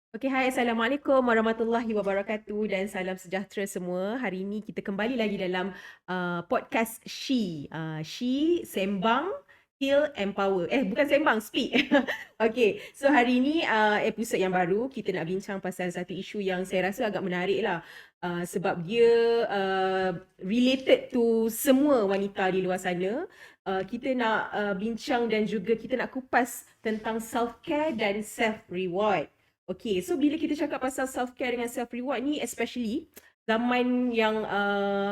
Okey, hai. Assalamualaikum warahmatullahi wabarakatuh dan salam sejahtera semua. Hari ini kita kembali lagi dalam podcast She. She Sembang, Heal, Empower. Bukan sembang, speak. Okey, so hari ini episod yang baru kita nak bincang pasal satu isu yang saya rasa agak menarik lah. Sebab dia related to semua wanita di luar sana. Kita nak bincang dan juga kita nak kupas tentang self-care dan self-reward. Okay, so bila kita cakap pasal self-care dengan self-reward ni, especially zaman yang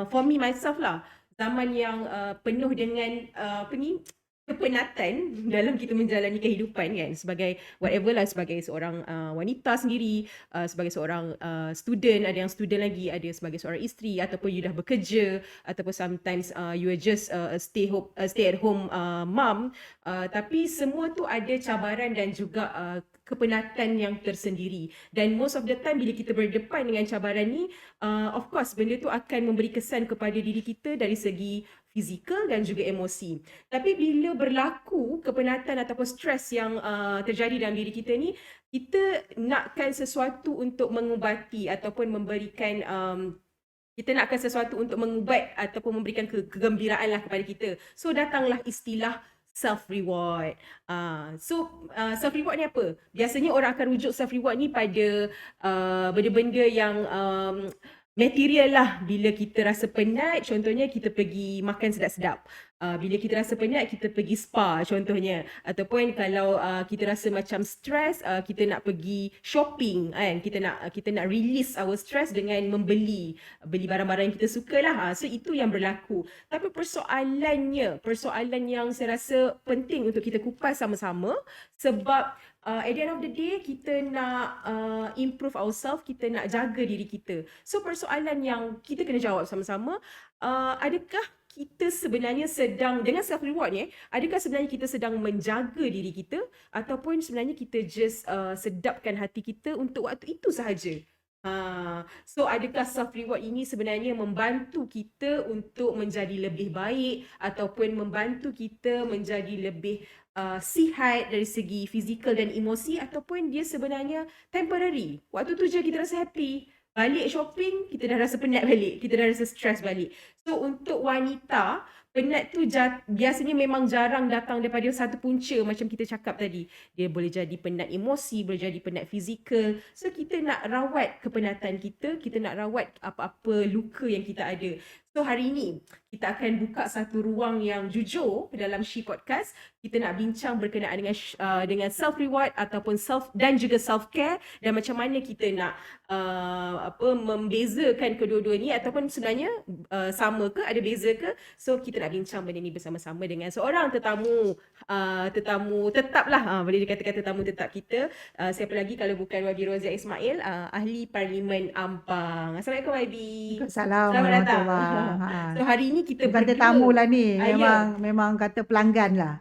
for me myself lah, zaman yang penuh dengan apa ni, kepenatan dalam kita menjalani kehidupan kan, sebagai whatever lah, sebagai seorang wanita sendiri, sebagai seorang student, ada yang student lagi, ada sebagai seorang isteri, ataupun you dah bekerja, ataupun sometimes you are just a stay at home mom, tapi semua tu ada cabaran dan juga kepenatan yang tersendiri. Dan most of the time bila kita berdepan dengan cabaran ni, of course benda tu akan memberi kesan kepada diri kita dari segi fizikal dan juga emosi. Tapi bila berlaku kepenatan ataupun stres yang terjadi dalam diri kita ni, kita nakkan sesuatu untuk mengubati ataupun memberikan kita nakkan sesuatu untuk mengubat ataupun memberikan kegembiraan lah kepada kita. So datanglah istilah self-reward. Self-reward ni apa? Biasanya orang akan rujuk self-reward ni pada benda-benda yang material lah. Bila kita rasa penat, contohnya kita pergi makan sedap-sedap. Bila kita rasa penat, kita pergi spa contohnya. Ataupun kalau kita rasa macam stress, kita nak pergi shopping kan. Kita nak release our stress dengan beli barang-barang yang kita suka lah. So itu yang berlaku. Tapi persoalan yang saya rasa penting untuk kita kupas sama-sama, sebab at the end of the day kita nak improve ourselves, kita nak jaga diri kita. So persoalan yang kita kena jawab sama-sama, adakah kita sebenarnya sedang, dengan self reward ni, adakah sebenarnya kita sedang menjaga diri kita ataupun sebenarnya kita just sedapkan hati kita untuk waktu itu sahaja? So adakah self reward ini sebenarnya membantu kita untuk menjadi lebih baik ataupun membantu kita menjadi lebih sihat dari segi fizikal dan emosi, ataupun dia sebenarnya temporary. Waktu tu je kita rasa happy, balik shopping kita dah rasa penat balik, kita dah rasa stress balik. So untuk wanita, penat tu biasanya memang jarang datang daripada satu punca macam kita cakap tadi. Dia boleh jadi penat emosi, boleh jadi penat fizikal. So kita nak rawat kepenatan kita nak rawat apa-apa luka yang kita ada. So hari ini kita akan buka satu ruang yang jujur dalam She Podcast. Kita nak bincang berkenaan dengan self reward ataupun self dan juga self care, dan macam mana kita nak membezakan kedua-dua ni, ataupun sebenarnya sama ke, ada beza ke. So kita nak bincang benda ni bersama-sama dengan seorang tetamu tetap lah, boleh dikatakan tetamu tetap kita. Siapa lagi kalau bukan YB Rozia Ismail, ahli Parlimen Ampang. Assalamualaikum YB. Salam Selamat datang. warahmatullahi. So hari ni kita Bukan berdua. tetamu lah ni, Ya. memang kata pelanggan lah.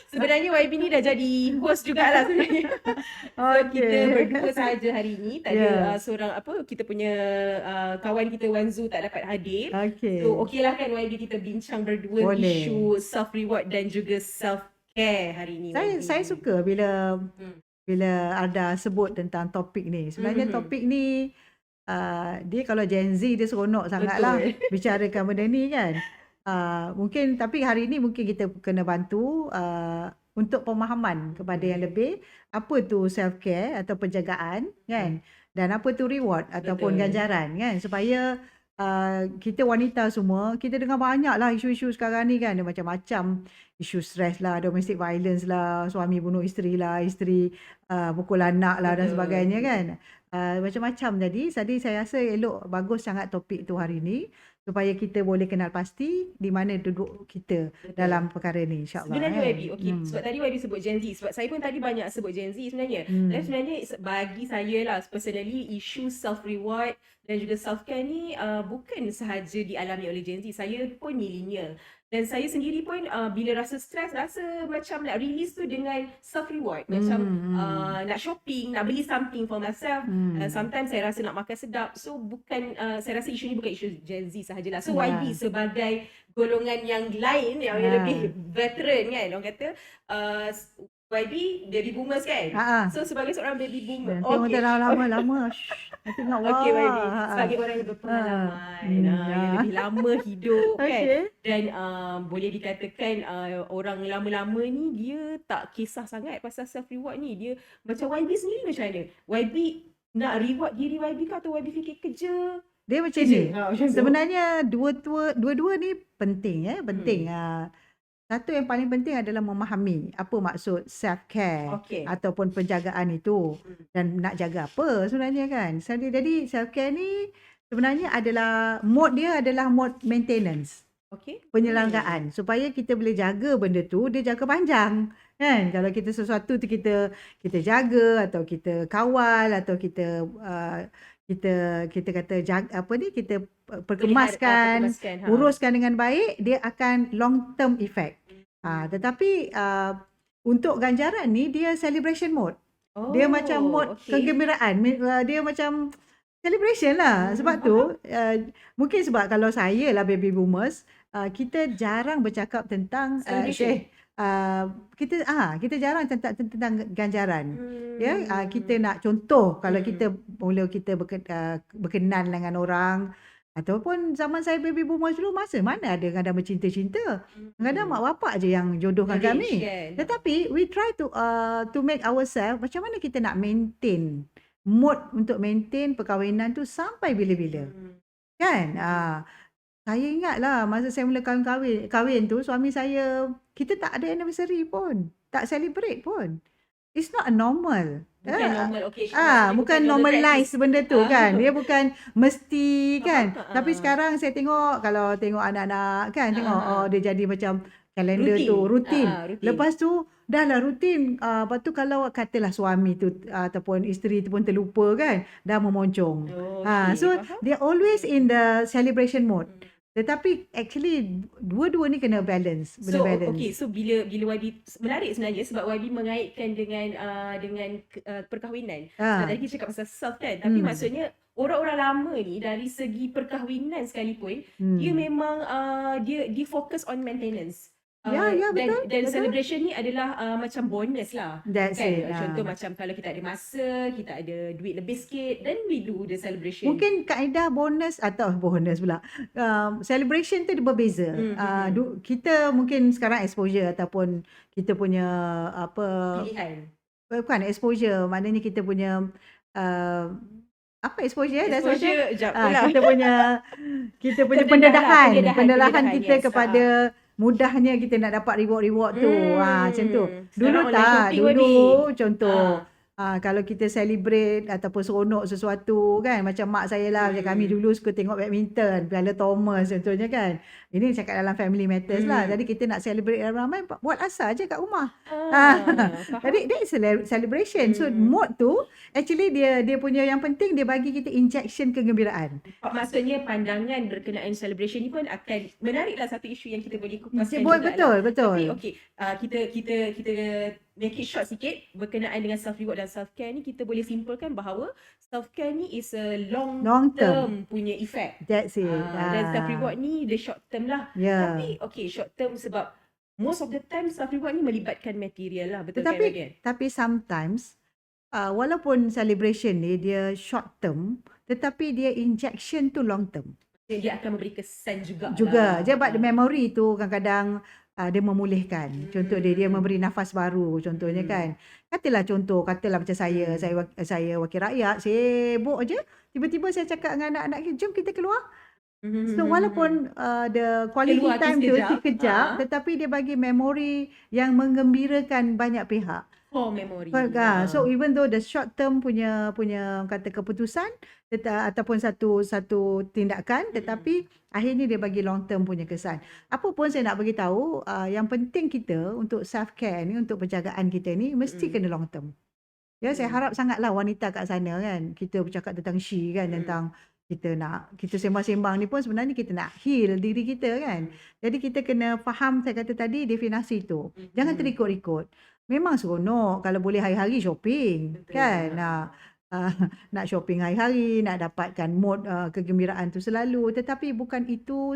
Sebenarnya YB ni dah jadi host jugalah sebenarnya. So kita berdua sahaja hari ni. Tak ada seorang kita punya kawan kita Wanzu tak dapat hadir. Okey. So okeylah kan YB kita bincang berdua. Boleh. Isu self reward dan juga self care hari ni. Saya suka bila ada sebut tentang topik ni. Sebenarnya topik ni dia kalau Gen Z dia seronok sangatlah bicarakan benda ni kan. Mungkin tapi hari ni mungkin kita kena bantu untuk pemahaman kepada yang lebih, apa tu self care atau penjagaan kan, dan apa tu reward ataupun ganjaran kan, supaya kita wanita semua, kita dengar banyak lah isu-isu sekarang ni kan, ada macam-macam isu stres lah, domestic violence lah, suami bunuh isteri lah, isteri pukul anak lah dan sebagainya kan. Macam-macam. Jadi saya rasa elok, bagus sangat topik tu hari ni, supaya kita boleh kenal pasti di mana duduk kita dalam perkara ni, insyaAllah. Sebenarnya YB, sebab tadi YB sebut Gen Z, sebab saya pun tadi banyak sebut Gen Z sebenarnya. Dan sebenarnya bagi saya lah, personally, isu self-reward dan juga self-care ni bukan sahaja dialami oleh Gen Z. Saya pun millennial. Dan saya sendiri pun bila rasa stres, rasa macam nak release tu dengan self-reward. Macam nak shopping, nak beli something for myself. Sometimes saya rasa nak makan sedap. So bukan, saya rasa isu ni bukan isu Gen Z sahajalah. So YB sebagai golongan yang lain, yang lebih veteran kan, orang kata, YB baby boomers kan? Ha ah. So sebagai seorang baby boomer, Tengok okey. dah lama-lama. Tengok Okey YB, wah. Ha ah. sebagai orang yang Ha. berpengalaman, yang Ya. lebih lama hidup kan, Okey. dan boleh dikatakan orang lama-lama ni dia tak kisah sangat pasal self reward ni. Dia macam YB sendiri macam mana? YB nak reward diri YB ke atau YB fikir kerja Dia macam je? ni. Macam tu. Sebenarnya dua-dua ni penting penting. Satu yang paling penting adalah memahami apa maksud self care Okey. ataupun penjagaan itu dan nak jaga apa sebenarnya kan. Jadi self care ni sebenarnya adalah dia adalah mode maintenance, Okey. penyelenggaraan supaya kita boleh jaga benda tu dia jangka panjang kan. Kalau kita sesuatu tu kita jaga atau kita kawal atau kita kata jaga apa ni, kita perkemaskan, uruskan dengan baik, dia akan long term effect. Tetapi untuk ganjaran ni dia celebration mode. Dia macam mode kegembiraan. Dia macam celebration lah. Sebab tu mungkin sebab kalau saya lah baby boomers, kita jarang bercakap tentang kita jarang tentang ganjaran. Ya, kita nak contoh kalau kita mula kita berkenan dengan orang, ataupun zaman saya baby boomers dulu, masa mana ada kadang bercinta-cinta. Kadang mak bapak je yang jodohkan kami. Tetapi we try to make ourselves, macam mana kita nak maintain mood untuk maintain perkahwinan tu sampai bila-bila. Kan? Saya ingatlah masa saya mula kahwin tu, suami saya, kita tak ada anniversary pun. Tak celebrate pun. It's not a normal. Bukan normal occasion. Bukan normalize benda tu kan. Dia bukan mesti kan. Tapi sekarang saya tengok, kalau tengok anak-anak kan, tengok dia jadi macam kalender tu rutin. Lepas tu dah lah rutin. Lepas tu kalau katalah suami tu ataupun isteri tu pun terlupa kan, dah memoncong. So they always in the celebration mode. Tetapi actually dua-dua ni kena balance, So bila YB menarik sebenarnya sebab YB mengaitkan dengan perkahwinan. Tadi kita cakap pasal self kan, tapi maksudnya orang-orang lama ni dari segi perkahwinan sekalipun, dia memang dia fokus on maintenance. Betul. Dan celebration ni adalah macam bonus lah. That's kan? it. Contoh macam kalau kita ada masa, kita ada duit lebih sikit, then we do the celebration. Mungkin kaedah bonus pula. Celebration tu dia berbeza. Kita mungkin sekarang exposure ataupun kita punya pilihan. Bukan exposure, maknanya kita punya apa exposure? Exposure kita punya pendedahan kita yes. kepada mudahnya kita nak dapat reward tu. Macam tu. Dulu contoh kalau kita celebrate ataupun seronok sesuatu kan, macam mak saya lah, macam kami dulu suka tengok badminton, Piala Thomas contohnya kan. Ini cakap dalam family matters lah. Jadi kita nak celebrate ramai, buat asal je kat rumah. Jadi that is celebration. So mood tu actually dia punya yang penting, dia bagi kita injection kegembiraan. Maksudnya pandangan berkenaan celebration ni pun akan menariklah satu isu yang kita boleh kupaskan betul. Tapi okey, kita make it short sikit berkenaan dengan self reward dan self care ni. Kita boleh simpulkan bahawa self care ni is a long term punya effect. That's it. Dan self reward ni the short term lah. Tapi short term sebab most of the time self reward ni melibatkan material lah. Betul kan Bagian? Tapi sometimes walaupun celebration ni dia short term, tetapi dia injection tu long term. Dia akan memberi kesan juga. Sebab memory tu kadang-kadang dia memulihkan. Contoh dia memberi nafas baru contohnya kan. Katalah macam saya wakil rakyat, sibuk je, tiba-tiba saya cakap dengan anak-anak, jom kita keluar. So walaupun the quality time tu sekejap, tetapi dia bagi memori yang menggembirakan banyak pihak. Memory. So even though the short term punya kata keputusan ataupun satu tindakan, tetapi akhirnya dia bagi long term punya kesan. Apa pun saya nak bagi tahu, yang penting kita untuk self care ni, untuk penjagaan kita ni mesti kena long term. Ya, saya harap sangatlah wanita kat sana kan, kita bercakap tentang she kan, tentang kita sembang-sembang ni pun sebenarnya kita nak heal diri kita kan. Jadi kita kena faham, saya kata tadi, definasi tu. Jangan terikut-ikut. Memang seronok kalau boleh hari-hari shopping. Betul. Kan. uh, nak shopping hari-hari, nak dapatkan mood kegembiraan tu selalu, tetapi bukan itu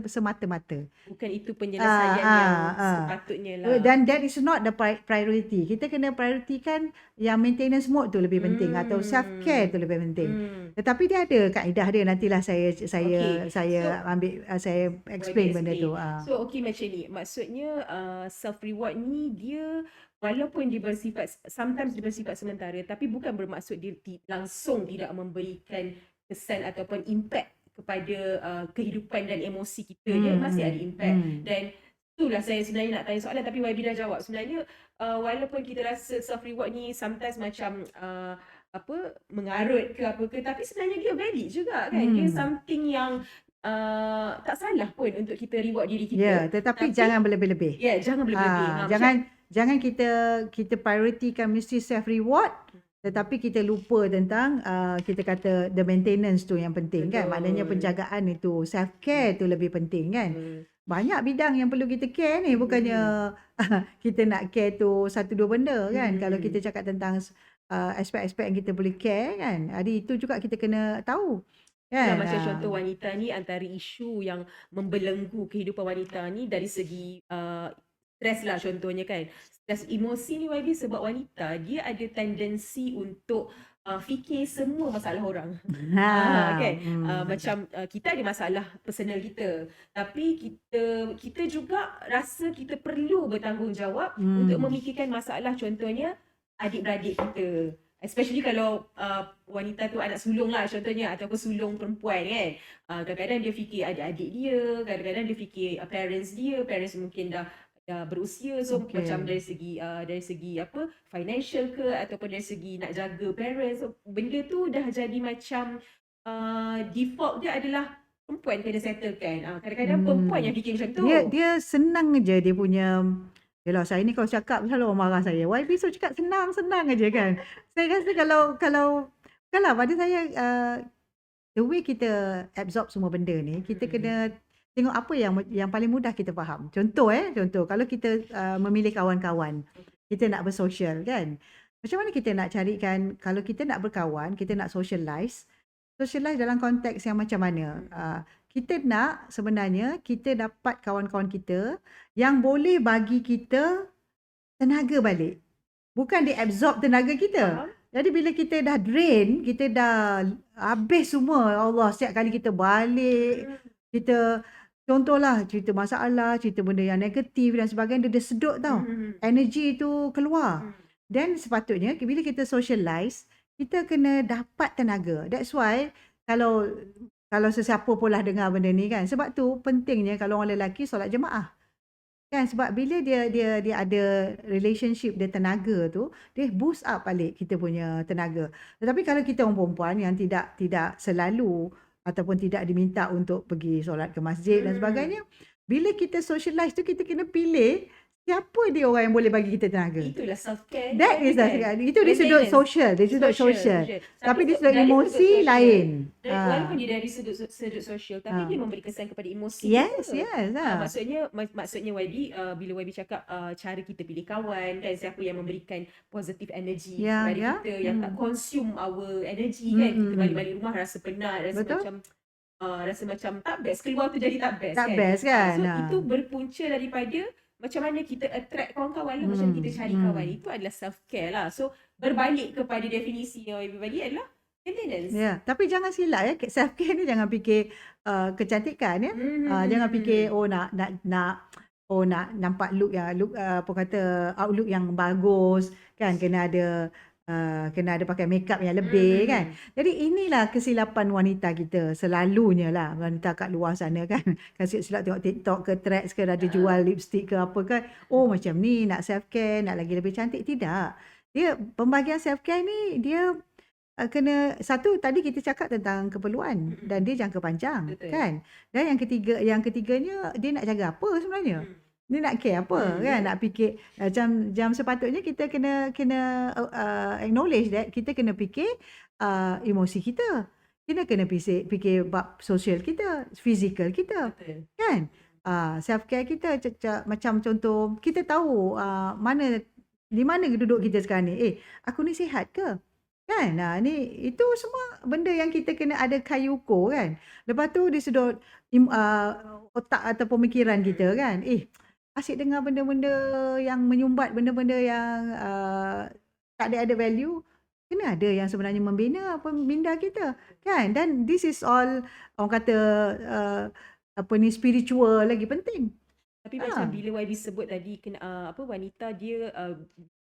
semata-mata. Bukan itu penyelesaian yang sepatutnya lah. Dan that is not the priority. Kita kena prioritikan yang maintenance mode tu lebih penting atau self care tu lebih penting. Tetapi dia ada kaedah dia, nantilah saya explain benda tu. So macam ni, maksudnya self reward ni dia walaupun dia bersifat sometimes dia bersifat sementara, tapi bukan bermaksud dia langsung tidak memberikan kesan ataupun impact kepada kehidupan dan emosi kita. Dia masih ada impact. Dan itulah saya sebenarnya nak tanya soalan, tapi YB dah jawab. Sebenarnya walaupun kita rasa self reward ni sometimes macam mengarut ke apa ke, tapi sebenarnya dia valid juga kan. Dia something yang tak salah pun untuk kita reward diri kita. Ya, tetapi jangan berlebih-lebih. Ya, jangan berlebih. Jangan kita prioritikan mesti self reward, tetapi kita lupa tentang kita kata the maintenance tu yang penting. Betul. Kan, maknanya penjagaan itu, self care tu lebih penting kan. Banyak bidang yang perlu kita care ni, bukannya kita nak care tu satu dua benda kan. Kalau kita cakap tentang aspek-aspek yang kita boleh care kan, itu juga kita kena tahu kan. Macam contoh wanita ni, antara isu yang membelenggu kehidupan wanita ni dari segi stres lah contohnya kan. Stres emosi ni YB, sebab wanita dia ada tendensi untuk fikir semua masalah orang. Kan? Macam kita ada masalah personal kita, tapi kita juga rasa kita perlu bertanggungjawab untuk memikirkan masalah contohnya adik-beradik kita. Especially kalau wanita tu anak sulung lah contohnya, ataupun sulung perempuan kan. Kadang-kadang dia fikir adik-adik dia, kadang-kadang dia fikir parents mungkin dah berusia, so macam dari segi financial ke ataupun dari segi nak jaga parents, so benda tu dah jadi macam default dia adalah perempuan kena settlekan. Kadang-kadang perempuan yang fikir macam tu. Dia senang je dia punya. Yalah, saya ni kalau cakap selalu orang marah saya. YB so cakap senang aja kan. Saya rasa kalau pada saya the way kita absorb semua benda ni, kita kena tengok apa yang paling mudah kita faham. Contoh kalau kita memilih kawan-kawan, kita nak bersosial kan. Macam mana kita nak carikan, kalau kita nak berkawan, kita nak socialize dalam konteks yang macam mana? Kita nak sebenarnya kita dapat kawan-kawan kita yang boleh bagi kita tenaga balik. Bukan dia absorb tenaga kita. Jadi bila kita dah drain, kita dah habis semua, Allah, setiap kali kita balik, kita contohlah cerita masalah, cerita benda yang negatif dan sebagainya, dia sedut tau. Energi tu keluar. Dan sepatutnya bila kita socialize, kita kena dapat tenaga. That's why kalau sesiapa pun lah dengar benda ni kan. Sebab tu pentingnya kalau orang lelaki solat jemaah. Kan, sebab bila dia ada relationship, dia tenaga tu, dia boost up balik kita punya tenaga. Tetapi kalau kita orang perempuan yang tidak selalu ataupun tidak diminta untuk pergi solat ke masjid dan sebagainya, bila kita socialize tu, kita kena pilih siapa dia orang yang boleh bagi kita tenaga. Itulah self-care. That is itu di sudut social. Tapi di sudut emosi lain. Walaupun dia dari sudut sosial, tapi dia memberi kesan kepada emosi. Yes. Maksudnya YB, bila YB cakap cara kita pilih kawan dan siapa yang memberikan positive energy kepada kita, yang tak consume our energy kan. Kita balik-balik rumah rasa penat, rasa macam tak best. Keluar tu jadi tak best kan. So itu berpunca daripada macam mana kita attract kawan-kawan lah, macam mana kita cari kawan. Itu adalah self-care lah. So berbalik kepada definisi yang YB bagi adalah maintenance. Ya, tapi jangan silap self-care ni jangan fikir kecantikan ya. Jangan fikir nak nampak look outlook yang bagus kan, kena ada pakai makeup yang lebih kan. Jadi inilah kesilapan wanita kita selalunya lah, wanita kat luar sana kan. Kasi silap tengok TikTok ke Threads ke, ada jual lipstick ke apa kan. Macam ni nak self care, nak lagi lebih cantik. Tidak. Dia pembahagian self care ni dia kena, satu tadi kita cakap tentang keperluan dan dia jangka panjang. Betul. Kan. Dan yang ketiganya dia nak jaga apa sebenarnya? Dia nak care apa kan, nak fikir jam sepatutnya kita kena acknowledge that kita kena fikir emosi kita. Kita kena fikir bab sosial kita, fizikal kita. Betul. Kan? Self care kita macam contoh kita tahu di mana duduk kita sekarang ni. Aku ni sihat ke? Kan? Itu semua benda yang kita kena ada kayu ukur kan. Lepas tu dia sedot otak atau pemikiran kita kan. Asyik dengar benda-benda yang menyumbat, benda-benda yang tak ada value. Kena ada yang sebenarnya membina minda kita kan. Dan this is all orang kata spiritual lagi penting. Tapi macam bila YB sebut tadi wanita dia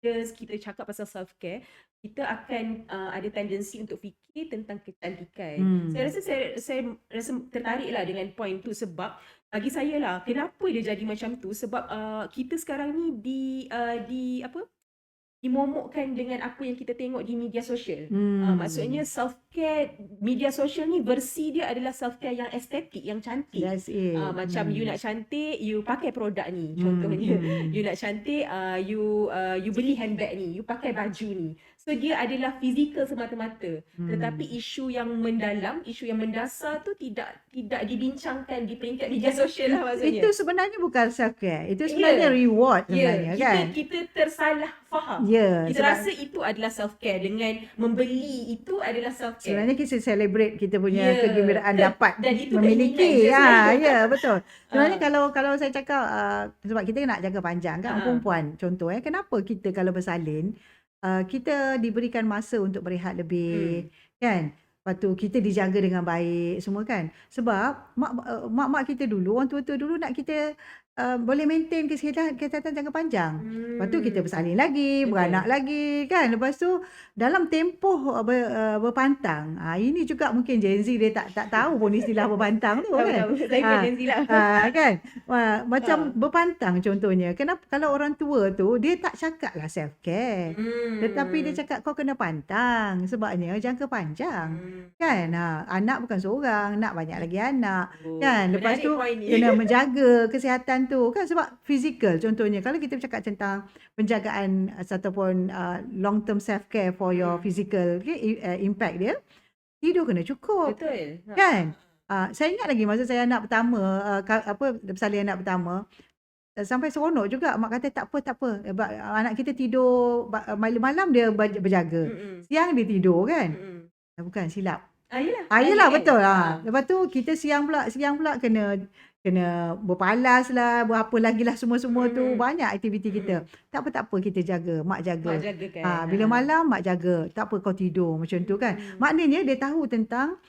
bila kita cakap pasal self care, kita akan ada tendensi untuk fikir tentang kecantikan. Saya rasa tertariklah dengan point tu sebab bagi saya lah kenapa dia jadi macam tu sebab kita sekarang ni dimomokkan dengan apa yang kita tengok di media sosial. Maksudnya self care media sosial ni versi dia adalah self care yang estetik, yang cantik. That's it. Macam you nak cantik, you pakai produk ni. Contohnya, you nak cantik, you beli handbag ni, you pakai baju ni. So dia adalah fizikal semata-mata. Tetapi isu yang mendalam, isu yang mendasar tu tidak dibincangkan di peringkat media sosial lah maksudnya. Itu sebenarnya bukan self care. Itu sebenarnya reward sebenarnya kan. Kita tersalah faham. Kita rasa itu adalah self care dengan membeli itu adalah self care. Sebenarnya kita celebrate kita punya kegembiraan dapat dan itu memiliki. Betul. Sebenarnya kalau saya cakap sebab kita nak jaga panjang kan perempuan contoh kenapa kita kalau bersalin kita diberikan masa untuk berehat lebih kan. Lepas tu kita dijaga dengan baik semua kan. Sebab mak-mak kita dulu, orang tua-tua dulu nak kita boleh maintain kesihatan jangka panjang. Lepas tu kita bersalin lagi, beranak lagi kan. Lepas tu dalam tempoh berpantang. Ini juga mungkin Gen Z dia tak tahu pun istilah berpantang tu kan. Saya pun Gen Z lah. Kan. Macam berpantang contohnya. Kenapa kalau orang tua tu dia tak cakap lah self care. Tetapi dia cakap kau kena pantang sebabnya jangka panjang. Kan. Anak bukan seorang, nak banyak lagi anak. Kan. Lepas tu kena menjaga kesihatan tu kan sebab fizikal contohnya kalau kita bercakap tentang penjagaan ataupun long term self care for your physical impact dia, tidur kena cukup. Betul. Kan? Saya ingat lagi masa saya anak pertama bersalin anak pertama sampai seronok juga mak kata tak apa anak kita tidur malam dia berjaga. Siang dia tidur kan. Bukan silap. Yelah betul lepas tu kita siang pula kena berpalas lah, berapa lagi lah semua tu. Banyak aktiviti kita. Tak apa kita jaga, mak jaga. Kan? Bila malam mak jaga. Tak apa kau tidur macam tu kan. Maknanya dia tahu tentang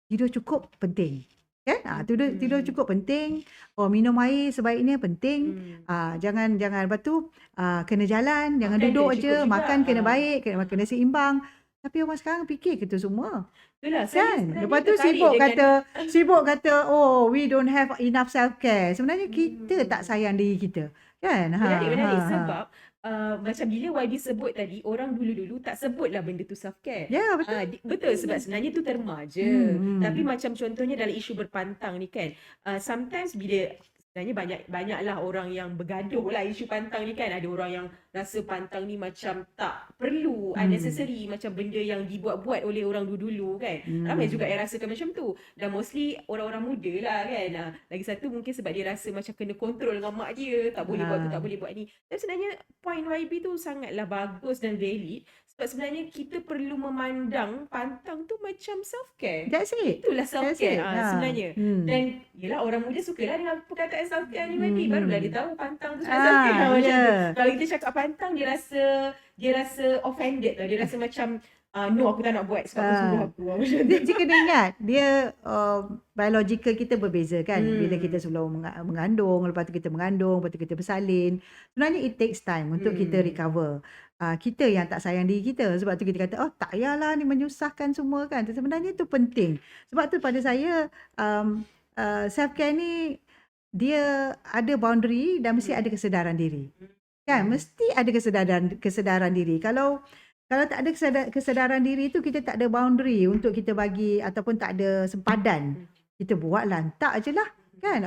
tidur cukup penting. Kan? Tidur cukup penting. Minum air sebaiknya penting. Jangan lepas tu kena jalan, jangan duduk aje, makan kena baik, kena seimbang. Tapi orang sekarang fikir kita semua. Itulah, kan? Lepas tu sibuk kata we don't have enough self care. Sebenarnya kita tak sayang diri kita. Kan? Menarik sebab macam bila YB sebut tadi, orang dulu-dulu tak sebutlah benda tu self care. Ya, betul. Betul sebab sebenarnya tu terma je. Tapi macam contohnya dalam isu berpantang ni kan, sometimes bila sebenarnya banyaklah orang yang bergaduh lah isu pantang ni kan. Ada orang yang rasa pantang ni macam tak perlu, unnecessary, macam benda yang dibuat-buat oleh orang dulu-dulu kan. Ramai juga yang rasakan macam tu. Dan mostly orang-orang muda lah kan. Lagi satu mungkin sebab dia rasa macam kena kontrol dengan mak dia. Tak boleh buat tu, tak boleh buat ni. Dan sebenarnya point YB tu sangatlah bagus dan valid. Sebab sebenarnya kita perlu memandang pantang tu macam self-care. That's it. Itulah self-care sebenarnya. Dan yelah orang muda sukalah dengan perkataan self-care ni YB. Barulah dia tahu pantang tu sebenarnya self-care macam tu. Kalau kita cakap pantang, dia rasa offended lah. Dia rasa macam no aku tak nak buat sebab tu suruh aku. Jika dia ingat dia biological kita berbeza kan. Bila kita sebelum mengandung, lepas tu kita mengandung, lepas tu kita bersalin. Sebenarnya it takes time untuk kita recover. Kita yang tak sayang diri kita. Sebab tu kita kata tak payahlah ni menyusahkan semua kan. Sebenarnya itu penting. Sebab tu pada saya self care ni dia ada boundary dan mesti ada kesedaran diri. Kan? Mesti ada kesedaran diri. Kalau tak ada kesedaran diri tu, kita tak ada boundary untuk kita bagi ataupun tak ada sempadan. Kita buat lantak je lah. Kan?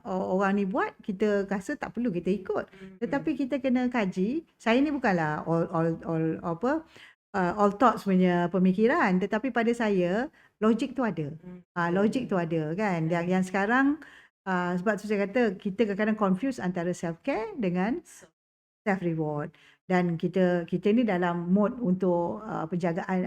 Orang ni buat, kita rasa tak perlu kita ikut. Tetapi kita kena kaji. Saya ni bukanlah all thoughts punya pemikiran. Tetapi pada saya, logik tu ada. Logik tu ada kan. Yang sekarang, sebab tu saya kata, kita kadang-kadang confuse antara self-care dengan self-reward. dan kita ni dalam mode untuk penjagaan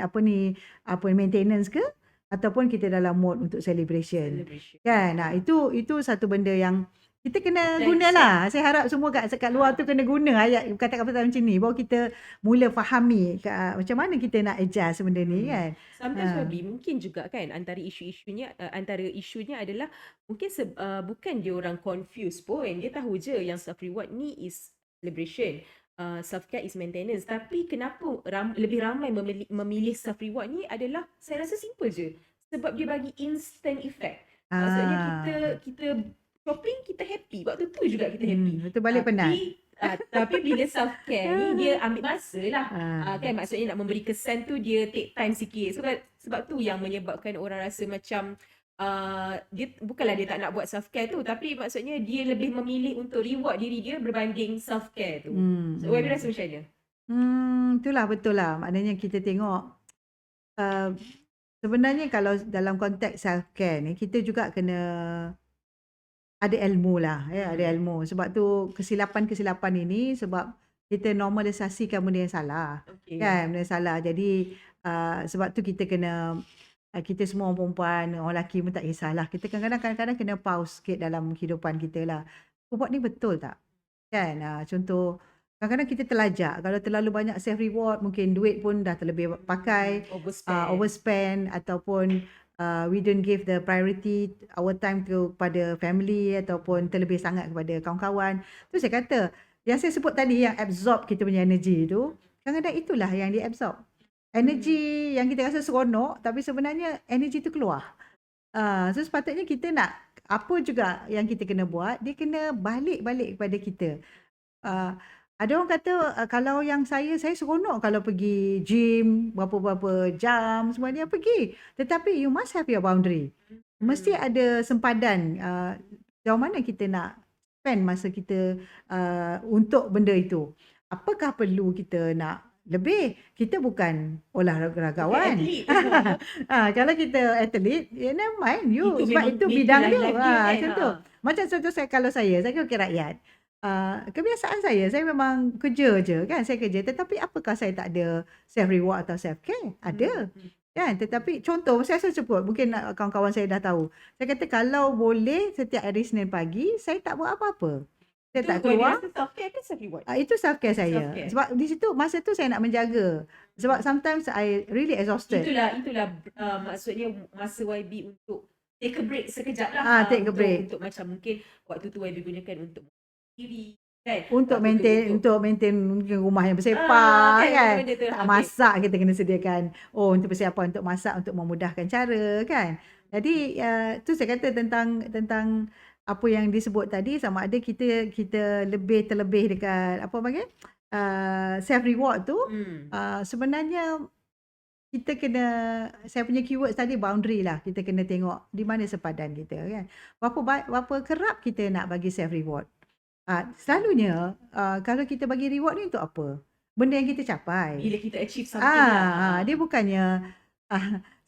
maintenance ke, ataupun kita dalam mode untuk celebration. Kan? Itu satu benda yang kita kena gunalah. Saya harap semua kat luar tu kena guna ayat kata-kata macam ni, baru kita mula fahami macam mana kita nak adjust benda ni kan. Sometimes probably mungkin juga kan antara isunya adalah mungkin bukan dia orang confused pun, dia tahu je yang self reward ni is celebration, self care is maintenance, tapi kenapa lebih ramai memilih self reward ni adalah saya rasa simple je, sebab dia bagi instant effect. Maksudnya kita shopping kita happy, waktu tu juga kita happy. Betul, balik penat. Tapi bila self care ni dia ambil masa lah. Kan maksudnya nak memberi kesan tu dia take time sikit. Sebab tu yang menyebabkan orang rasa macam dia bukanlah dia tak nak buat self care tu, tapi maksudnya dia lebih memilih untuk reward diri dia berbanding self care tu. So Wabi rasa macam mana? Itulah betul lah. Maknanya kita tengok sebenarnya kalau dalam konteks self care ni kita juga kena ada ilmu lah, ya, ada ilmu. Sebab tu kesilapan ini sebab kita normalisasikan benda yang salah. Kan, benda yang salah. Jadi sebab tu kita kena, kita semua orang perempuan, orang lelaki pun tak kisahlah. Kita kadang-kadang kena pause sikit dalam kehidupan kita lah. Aku buat ni betul tak? Kan, contoh kadang-kadang kita terlajak. Kalau terlalu banyak self reward, mungkin duit pun dah terlebih pakai, overspend ataupun we don't give the priority our time kepada family ataupun terlebih sangat kepada kawan-kawan. Tu saya kata, yang saya sebut tadi yang absorb kita punya energy tu, kadang-kadang itulah yang dia absorb. Energy yang kita rasa seronok, tapi sebenarnya energy tu keluar. So sepatutnya kita nak, apa juga yang kita kena buat, dia kena balik kepada kita. Ada orang kata kalau yang saya seronok kalau pergi gym berapa-berapa jam semua dia pergi. Tetapi you must have your boundary. Mesti ada sempadan sejauh mana kita nak spend masa kita untuk benda itu. Apakah perlu kita nak lebih? Kita bukan olahragawan. Kalau kita atlet, never mind you. Sebab itu bidang dia. Contoh. Macam contoh kalau saya wakil rakyat. Kebiasaan saya memang kerja je kan, saya kerja, tetapi apakah saya tak ada self reward atau self care? Ada kan, tetapi contoh saya sebut, mungkin kawan-kawan saya dah tahu, saya kata kalau boleh setiap hari Senin pagi saya tak buat apa-apa, saya tak keluar. Self care ke self reward? Itu self care saya. Sebab di situ masa tu saya nak menjaga, sebab sometimes I really exhausted. Itulah maksudnya masa YB untuk take a break sekejap lah. Take a break untuk macam mungkin waktu tu YB gunakan untuk diri kan, untuk maintain mungkin rumah yang bersepah kan, tak masak kita kena sediakan untuk persiapan untuk masak untuk memudahkan cara kan. Jadi tu saya kata tentang apa yang disebut tadi, sama ada kita terlebih dekat apa panggil self reward tu. Sebenarnya kita kena, saya punya keyword tadi boundary lah, kita kena tengok di mana sepadan kita kan, berapa kerap kita nak bagi self reward. Selalunya kalau kita bagi reward ni untuk apa? Benda yang kita capai. Bila kita achieve something dia bukannya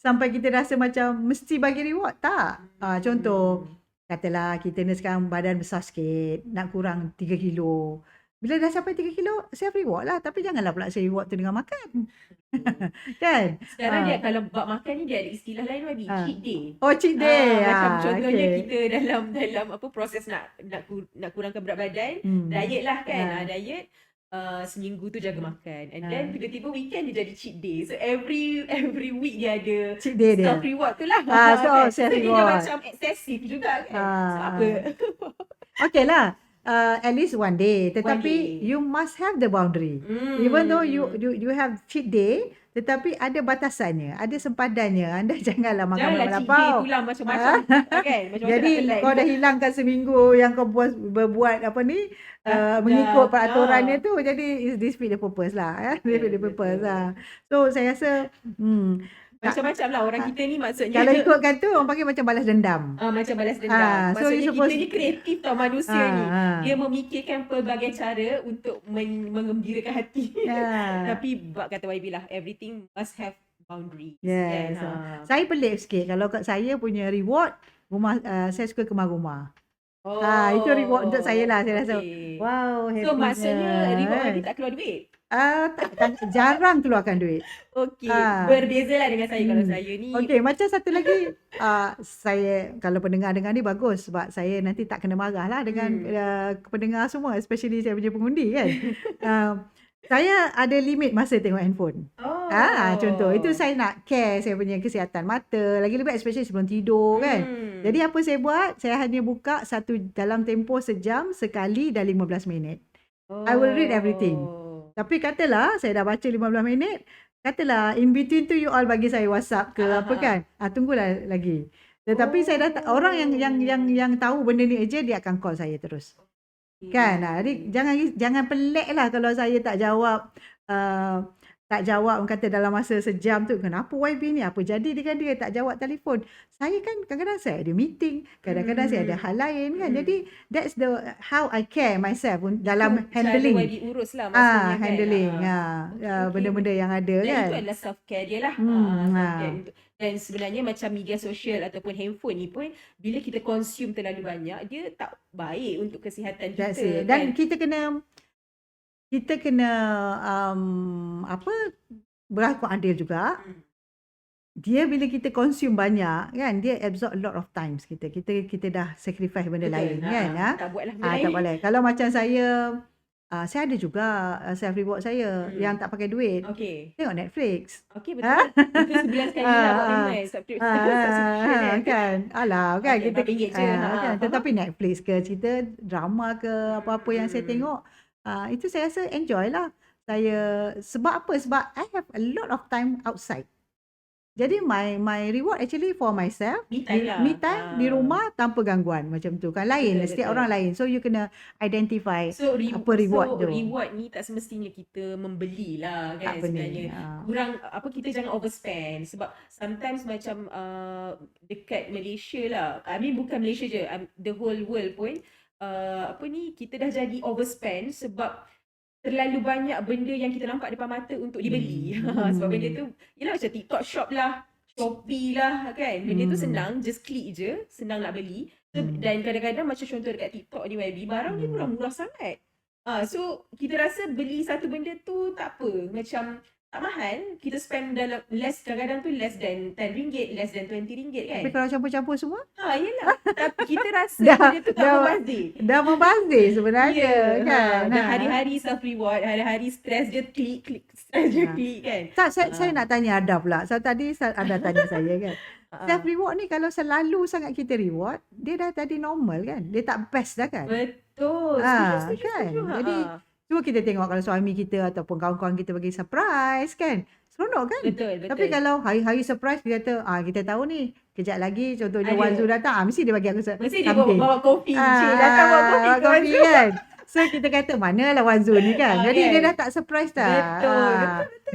sampai kita rasa macam mesti bagi reward, tak. Contoh katalah kita ni sekarang badan besar sikit, nak kurang 3 kilo. Bila dah sampai 3 kilo, self reward lah. Tapi janganlah pula self reward tu dengan makan. Kan? Sekarang dia kalau bab makan ni dia ada istilah lain lagi, cheat day. Cheat day. Macam contohnya kita dalam apa proses nak kurangkan berat badan, diet lah kan. Diet seminggu tu jaga makan. And then tiba-tiba weekend dia jadi cheat day. So every week dia ada cheat day dia. Self reward tu lah. Self reward. Dia macam excessive juga kan. So apa? Okay lah. At least one day, tetapi you must have the boundary. Even though you have cheat day, tetapi ada batasannya, ada sempadannya. Anda janganlah makan melampau. Cheat day itulah macam-macam. Okay, macam-macam. Jadi kau dah hilangkan seminggu yang kau berbuat apa ni, mengikut peraturannya tu, jadi is defeat the purpose lah. Defeat the purpose lah. So saya rasa macam-macam lah orang kita ni, maksudnya kalau ikutkan tu orang panggil macam balas dendam. Macam balas dendam. So maksudnya kita ni kreatif tau manusia ni. Dia memikirkan pelbagai cara untuk mengembirakan hati. Tapi bab kata YB lah, everything must have boundaries. Yes. Saya pelik sikit kalau kat saya punya reward rumah, saya suka kemas rumah. Itu reward untuk saya lah. Saya rasa wow, happy. So maksudnya reward YB tak keluar duit? Jarang keluarkan duit. Okey, berbezalah dengan saya. Kalau Hmm. saya ni Okey, macam satu lagi, saya kalau pendengar-dengar ni bagus sebab saya nanti tak kena marah lah dengan pendengar semua, especially saya punya pengundi kan. Saya ada limit masa tengok handphone. Contoh, itu Oh. saya nak care saya punya kesihatan mata, lagi lebih especially sebelum tidur kan. Jadi apa saya buat? Saya hanya buka dalam tempoh sejam sekali dan 15 minit. I will read everything. Oh. Tapi katalah saya dah baca 15 minit, katalah in between tu you all bagi saya WhatsApp ke apa kan. Tunggulah lagi. Tetapi saya dah orang yang tahu benda ni aja dia akan call saya terus. Kan? Jadi jangan pelik lah kalau saya tak jawab orang kata dalam masa sejam tu, kenapa YB ni apa jadi dengan dia tak jawab telefon. Saya kan kadang-kadang saya ada meeting, kadang-kadang saya ada hal lain kan. Jadi that's how I care myself dalam handling. Cara YB urus lah maksudnya kan. Handling benda-benda yang ada Dan kan. itu adalah self care dia lah. Dan sebenarnya macam media sosial ataupun handphone ni pun bila kita consume terlalu banyak, dia tak baik untuk kesihatan That's kita it. Dan kan. kita kena berlaku adil juga. Dia bila kita consume banyak kan, dia absorb a lot of times kita dah sacrifice benda lain kan. Tak buatlah benda lain. Tak boleh. Kalau macam saya ada juga self reward saya yang tak pakai duit. Okey. Tengok Netflix. Okey, betul. Itu sebulan sekali lah subscription kan. Alah kan kita RM4 je. kan. Tetapi Netflix ke, cerita drama ke, apa-apa yang saya tengok, itu saya rasa enjoy lah. Sebab apa? Sebab I have a lot of time outside. Jadi my reward actually for myself. Me time lah. Me time di rumah tanpa gangguan macam tu kan. Lain, setiap orang lain. So you kena identify apa reward tu. Reward ni tak semestinya kita membeli lah kan sebenarnya. Kurang kita jangan overspend sebab sometimes macam dekat Malaysia lah. I mean bukan Malaysia je, the whole world pun kita dah jadi overspend sebab terlalu banyak benda yang kita nampak depan mata untuk dibeli. Sebab benda tu yelah macam TikTok shop lah, Shopee lah kan. Benda tu senang, just klik je, senang nak beli. Dan kadang-kadang macam contoh dekat TikTok ni YB, barang dia murah sangat. So kita rasa beli satu benda tu tak apa, macam tak mahal, kita spend dalam kadang-kadang tu less than RM10, less than RM20 kan. Tapi kalau campur-campur semua? Yelah. Tapi kita rasa benda tu tak membazir. Dah membazir sebenarnya kan. Dah hari-hari self reward, hari-hari stress je klik, stress je klik kan. Tak, saya nak tanya Ada pula. Tadi Ada tanya saya kan. Self reward ni kalau selalu sangat kita reward, dia dah jadi normal kan. Dia tak best dah kan. Betul. Setuju. Kan. Jadi cuba kita tengok kalau suami kita ataupun kawan-kawan kita bagi surprise kan. Seronok kan? Betul. Tapi kalau hari-hari surprise dia kata, kita tahu ni, kejap lagi contohnya Wan Zul datang, mesti dia bagi aku mesti dia bawa kopi. Datang bawa kopi kan. So kita kata manalah Wan Zul ni kan. Jadi dia dah tak surprise dah. Betul.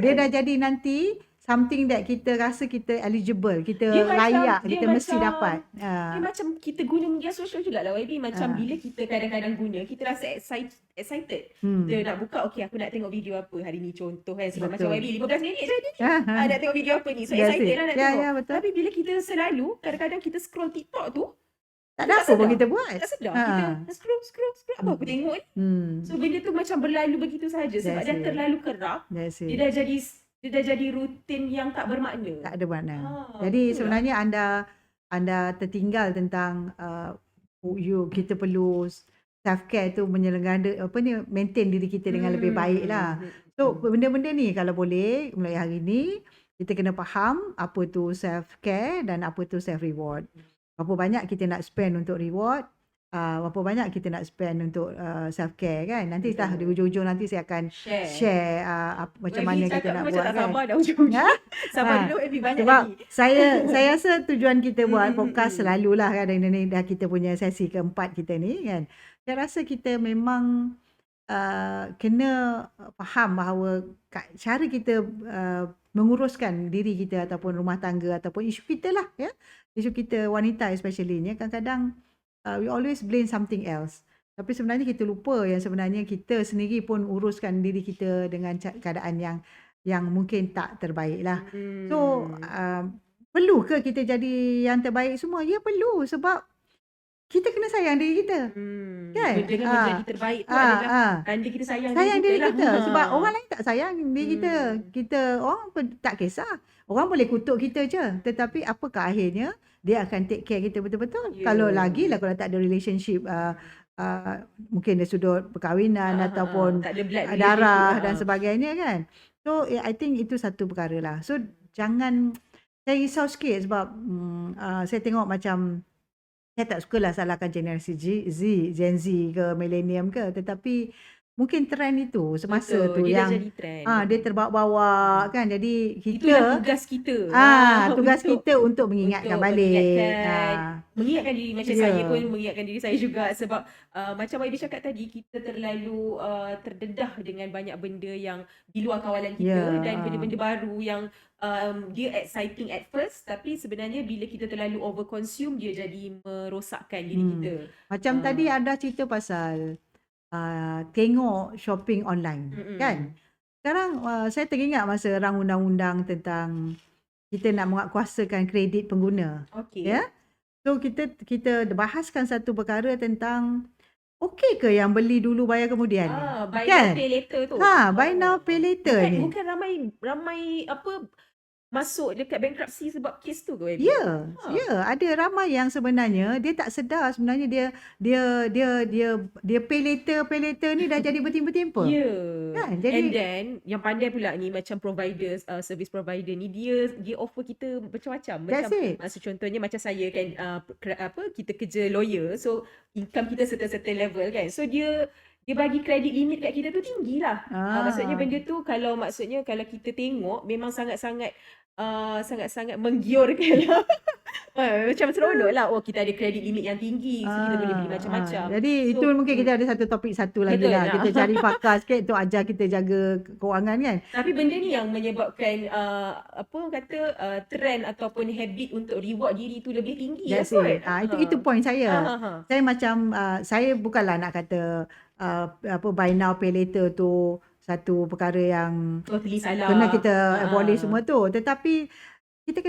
Dia dah jadi nanti something that kita rasa kita eligible, kita layak, kita mesti dapat. Dia macam kita guna media sosial jugalah YB. Macam bila kita kadang-kadang guna, kita rasa excited. Kita nak buka, aku nak tengok video apa hari ni contoh kan. Sebab macam YB 15 minit je ni. Nak tengok video apa ni. So excited lah nak tengok. Tapi bila kita selalu, kadang-kadang kita scroll TikTok tu, tak ada apa pun kita buat. Tak sedar. Kita scroll. Apa aku tengok ni? So benda tu macam berlalu begitu saja. Sebab dah terlalu kerap. Dia dah jadi rutin yang tak bermakna. Tak ada makna. Jadi sebenarnya anda tertinggal tentang kita perlu self care tu maintain diri kita dengan lebih baik lah. So benda-benda ni kalau boleh mulai hari ni kita kena faham apa tu self care dan apa tu self reward. Berapa banyak kita nak spend untuk reward, berapa banyak kita nak spend untuk self care kan. Nanti di ujung-ujung nanti saya akan share macam mana kita nak buat kan. Sabar dah ujung-ujung. Sabar dulu banyak sebab lagi. Saya rasa tujuan kita buat podcast selalulah kan, dan ini dah kita punya sesi keempat kita ni kan. Saya rasa kita memang kena faham bahawa cara kita menguruskan diri kita ataupun rumah tangga ataupun isu kita lah ya. Isu kita wanita especially ni kadang-kadang we always blame something else. Tapi sebenarnya kita lupa yang sebenarnya kita sendiri pun uruskan diri kita dengan keadaan yang mungkin tak terbaik lah. So perlu ke kita jadi yang terbaik semua? Ya perlu, sebab kita kena sayang diri kita. Kan? Dengan Ah, menjadi terbaik tu ah, adalah ah. tanda kita sayang Sayang diri diri kita lah. kita sebab orang lain tak sayang diri kita. Kita orang pun tak kisah. Orang boleh kutuk kita je. Tetapi apakah akhirnya dia akan take care kita betul-betul. Ya. Kalau lagi lah kalau tak ada relationship mungkin dari sudut perkahwinan ataupun tak ada blood darah relationship. dan sebagainya kan. So I think itu satu perkara lah. So jangan, saya risau sikit sebab saya tengok macam, saya tak sukalah salahkan generasi Gen Z ke millennium ke, tetapi mungkin trend itu semasa Betul, tu dia dah yang jadi trend. dia terbawa-bawa kan. Jadi Itulah kita tugas kita. tugas kita untuk mengingatkan balik. Mengingatkan diri macam Ya. saya pun mengingatkan diri saya juga sebab macam YB cakap tadi, kita terlalu terdedah dengan banyak benda yang di luar kawalan kita Ya, dan benda-benda baru yang dia exciting at first, tapi sebenarnya bila kita terlalu overconsume dia jadi merosakkan diri kita. Macam tadi ada cerita pasal tengok shopping online kan. Sekarang saya teringat masa rang undang-undang tentang kita nak menguatkuasakan kredit pengguna. Okey. Ya. So kita bahaskan satu perkara tentang okey ke yang beli dulu bayar kemudian ni? Buy Kan? now pay later tu. Buy now pay later ni. Bukan ramai masuk dekat bankruptcy sebab kes tu ke YB? Ya, ada ramai yang sebenarnya dia tak sedar sebenarnya dia pay later ni dah jadi bertimpa-timpa. Ya. Kan? Jadi And then yang pandai pula ni macam providers, service provider ni dia offer kita macam-macam. That's it. Contohnya macam saya kan kita kerja lawyer, so income kita certain level kan. So dia bagi kredit limit kat kita tu tinggi lah. Maksudnya benda tu kalau kita tengok memang sangat-sangat menggiurkan lah. Macam seronok lah. Oh, kita ada kredit limit yang tinggi, so kita boleh beli macam-macam. Jadi itu mungkin kita ada satu topik satu lagi Betul lah. lah. Kita cari pakar sikit untuk ajar kita jaga keuangan kan. Tapi benda ni yang menyebabkan trend ataupun habit untuk reward diri tu lebih tinggi. That's it. Itu point saya. Saya macam saya bukanlah nak kata buy now pay later tu satu perkara yang totally salah. kena kita abolish semua tu. Tetapi kita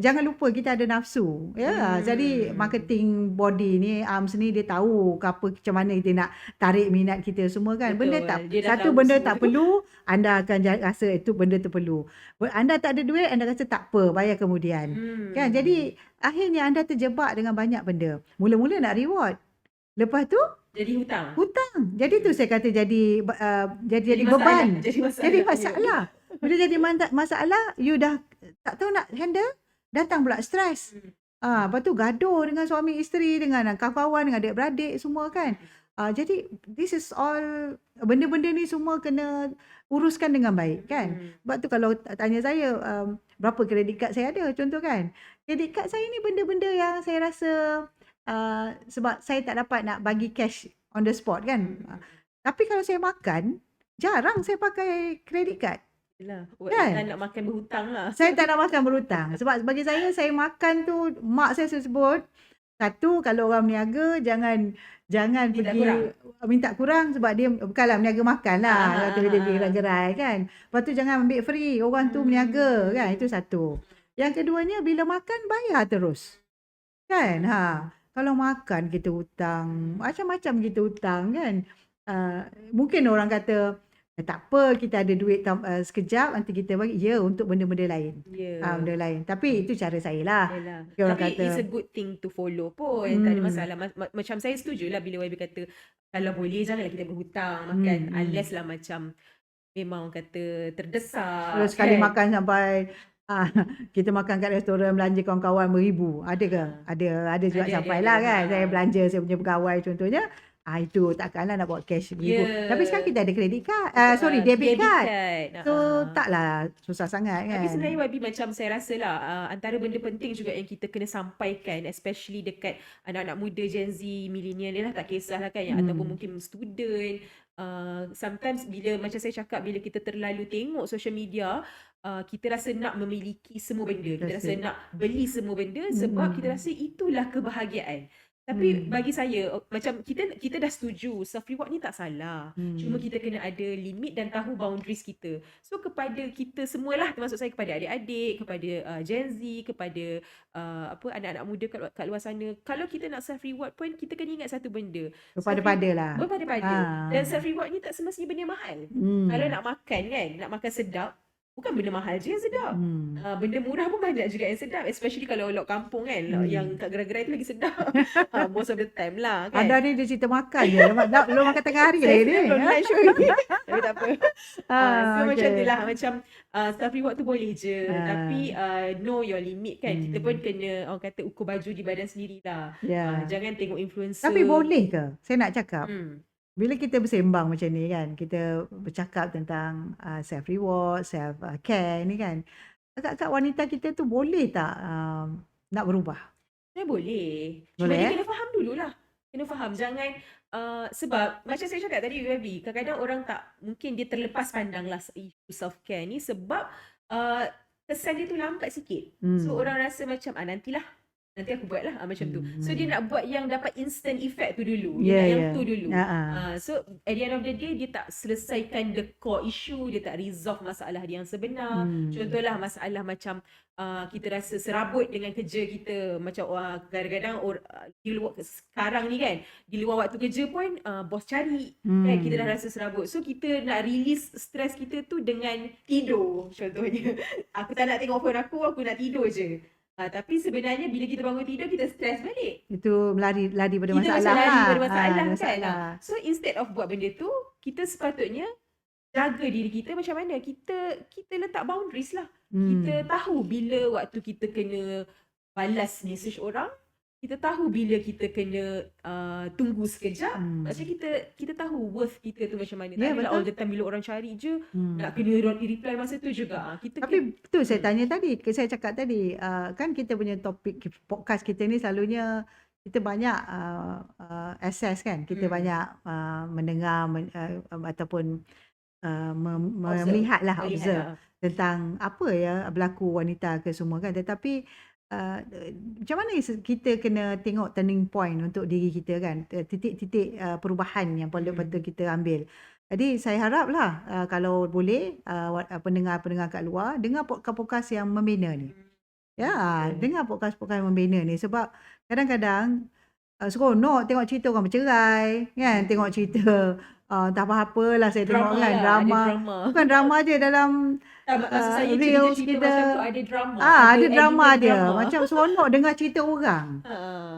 jangan lupa kita ada nafsu. Ya. Jadi marketing body ni, ARMS ni dia tahu macam mana kita nak tarik minat kita semua kan. Betul. Satu benda tak perlu, anda akan rasa itu benda tu perlu. Anda tak ada duit, anda rasa tak apa, bayar kemudian. Kan? Jadi akhirnya anda terjebak dengan banyak benda. Mula-mula nak reward. Lepas tu jadi hutang. Jadi tu saya kata jadi beban. Jadi masalah. Bila jadi masalah, you dah tak tahu nak handle, datang pula stres. Lepas tu gaduh dengan suami isteri, dengan kawan-kawan, dengan adik-beradik semua kan. Jadi this is all, benda-benda ni semua kena uruskan dengan baik kan. Sebab tu kalau tanya saya berapa kredit kad saya ada, contoh kan. Kredit kad saya ni benda-benda yang saya rasa sebab saya tak dapat nak bagi cash on the spot kan. Tapi kalau saya makan, jarang saya pakai kredit kad. Yalah, Kan? nak makan berhutang lah. Saya tak nak makan berhutang. Sebab bagi saya makan tu, mak saya sebut, satu, kalau orang berniaga, jangan minta kurang sebab dia bukanlah berniaga makan lah. Kata dia pergi gerai kan. Lepas tu jangan ambil free, orang tu berniaga kan. Itu satu. Yang keduanya, bila makan, bayar terus. Kan? Kalau makan kita hutang, macam-macam kita hutang kan. Mungkin orang kata, tak apa, kita ada duit sekejap, nanti kita bagi. Ya, untuk benda-benda lain. Benda lain. Tapi itu cara saya lah. Tapi kata, it's a good thing to follow pun. Tak ada masalah. Macam saya setuju lah bila YB kata, kalau boleh janganlah kita berhutang makan. Unless lah macam memang kata terdesak. Kalau sekali makan sampai kita makan kat restoran, belanja kawan-kawan beribu. Ada ke? Ada juga sampai lah kan. Saya belanja saya punya pegawai contohnya. Itu takkanlah nak bawa cash beribu. Tapi sekarang kita ada kredit card. Debit card. So taklah susah sangat kan. Tapi sebenarnya YB macam saya rasa lah antara benda penting juga yang kita kena sampaikan, especially dekat anak-anak muda, Gen Z, millennial ni lah, tak kisahlah kan, ataupun mungkin student. Sometimes bila macam saya cakap, bila kita terlalu tengok social media, kita rasa nak memiliki semua benda, kita rasa nak beli semua benda sebab kita rasa itulah kebahagiaan. Tapi bagi saya macam kita dah setuju self reward ni tak salah. Cuma kita kena ada limit dan tahu boundaries kita. So kepada kita semualah, termasuk saya, kepada adik-adik, kepada Gen Z, kepada anak-anak muda kat luar sana, kalau kita nak self reward pun kita kena ingat satu benda. Berpada-pada lah. Berpada-pada. Dan self reward ni tak semestinya benda mahal. Kalau nak makan kan, nak makan sedap, bukan benda mahal je yang sedap. Benda murah pun banyak juga yang sedap. Especially kalau lok kampung kan. Yang kat gerai-gerai tu lagi sedap. Most of the time lah kan. Ada ni dia cerita makan je. Belum makan tengah hari Saya lagi ni. belum nak show lagi. Tapi tak apa. So okay. macam tu lah. Macam self reward tu boleh je. Tapi know your limit kan. Kita pun kena orang kata ukur baju di badan sendiri lah. Jangan tengok influencer. Tapi boleh ke? Saya nak cakap. Bila kita bersembang macam ni kan, kita bercakap tentang self reward, self care ni kan, agak-agak wanita kita tu boleh tak nak berubah? Boleh. Cuma Boleh, dia kena faham dululah. Kena faham. Jangan sebab macam saya cakap tadi, UFB, kadang-kadang orang tak, mungkin dia terlepas pandang lah isu self care ni sebab kesan dia tu lambat sikit. So orang rasa macam nantilah, nanti aku buat lah macam tu. So dia nak buat yang dapat instant effect tu dulu. Dia nak yang tu dulu. So at the end of the day, dia tak selesaikan the core issue. Dia tak resolve masalah dia yang sebenar. Contohlah masalah macam kita rasa serabut dengan kerja kita. Macam kadang-kadang di luar, sekarang ni kan, di luar waktu kerja pun bos cari kan, kita dah rasa serabut. So kita nak release stres kita tu dengan tidur contohnya. Aku tak nak tengok phone aku nak tidur je. Tapi sebenarnya bila kita bangun tidur, kita stres balik. Itu lari pada Kita masalah. macam lari pada masalah kan. masalah. So instead of buat benda tu, kita sepatutnya jaga diri kita macam mana. Kita letak boundaries lah. Kita tahu bila waktu kita kena balas message orang. Kita tahu bila kita kena tunggu sekejap. Maksudnya kita tahu worth kita tu macam mana. Tak adalah all the time bila orang cari je nak kena reply masa tu juga. Tapi betul saya tanya tadi, saya cakap tadi, kan kita punya topik podcast kita ni selalunya kita banyak access kan. Kita banyak mendengar ataupun melihat lah, observe tentang apa ya berlaku wanita ke semua kan. Tetapi macam mana kita kena tengok turning point untuk diri kita kan, titik-titik perubahan yang patut kita ambil. Jadi saya haraplah kalau boleh pendengar-pendengar kat luar dengar podcast-podcast yang membina ni. Dengar podcast-podcast yang membina ni sebab kadang-kadang seronok tengok cerita orang bercerai kan, tengok cerita tak apa-apa lah saya tengok kan, drama. Bukan drama je dalam reels kita. Ada drama. Ada drama dia. Macam seronok dengar cerita orang.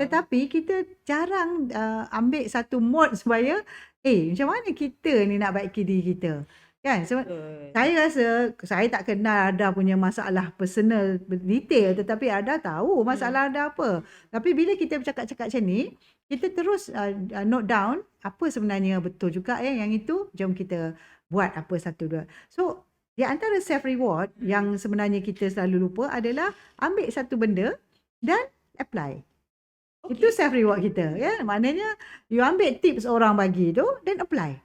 Tetapi kita jarang ambil satu mode supaya macam mana kita ni nak baiki diri kita. Kan? Saya rasa saya tak kenal Ada punya masalah personal detail, tetapi Ada tahu masalah Ada apa. Tapi bila kita bercakap-cakap macam ni, kita terus note down apa sebenarnya betul juga yang itu, jom kita buat apa satu dua. So di antara self reward yang sebenarnya kita selalu lupa adalah ambil satu benda dan apply. Itu self reward kita ya. Maknanya you ambil tips orang bagi tu dan apply.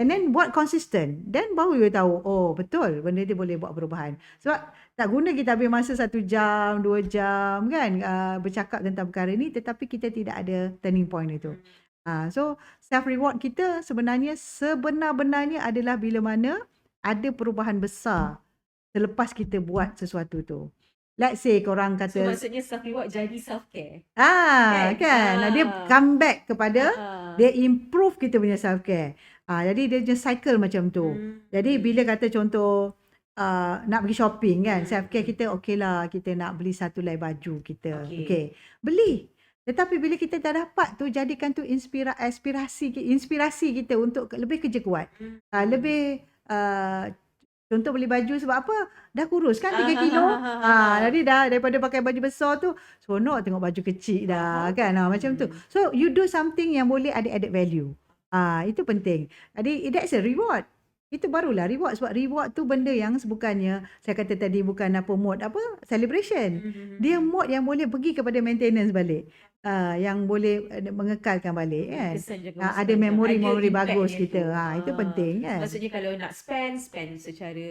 And then buat consistent. Then baru you tahu, oh betul benda dia boleh buat perubahan. Sebab tak guna kita ambil masa 1 jam, 2 jam kan bercakap tentang perkara ni tetapi kita tidak ada turning point itu. So self reward kita sebenarnya sebenar-benarnya adalah bila mana ada perubahan besar selepas kita buat sesuatu tu. Let's say korang kata, so maksudnya self reward jadi self care. Kan. Dia come back kepada dia improve kita punya self care. Jadi dia je cycle macam tu. Jadi bila kata contoh nak pergi shopping kan, self care kita okeylah, kita nak beli satu lai baju kita. Okay. Beli. Tetapi bila kita dah dapat tu, jadikan tu inspirasi kita untuk lebih kerja kuat. Lebih contoh beli baju sebab apa? Dah kurus kan 3 kilo. Jadi dah daripada pakai baju besar tu, seronok tengok baju kecil dah kan. Macam tu. So you do something yang boleh ada added value. Itu penting. Jadi that's a reward. Itu barulah reward. Sebab reward tu benda yang bukannya, saya kata tadi bukan apa mode, apa celebration. Dia mode yang boleh pergi kepada maintenance balik. yang boleh mengekalkan balik kan. Kesan jangka masa Ada panjang. Ada memori-memori impact bagus dia kita. tu. Itu penting kan. Maksudnya kalau nak spend secara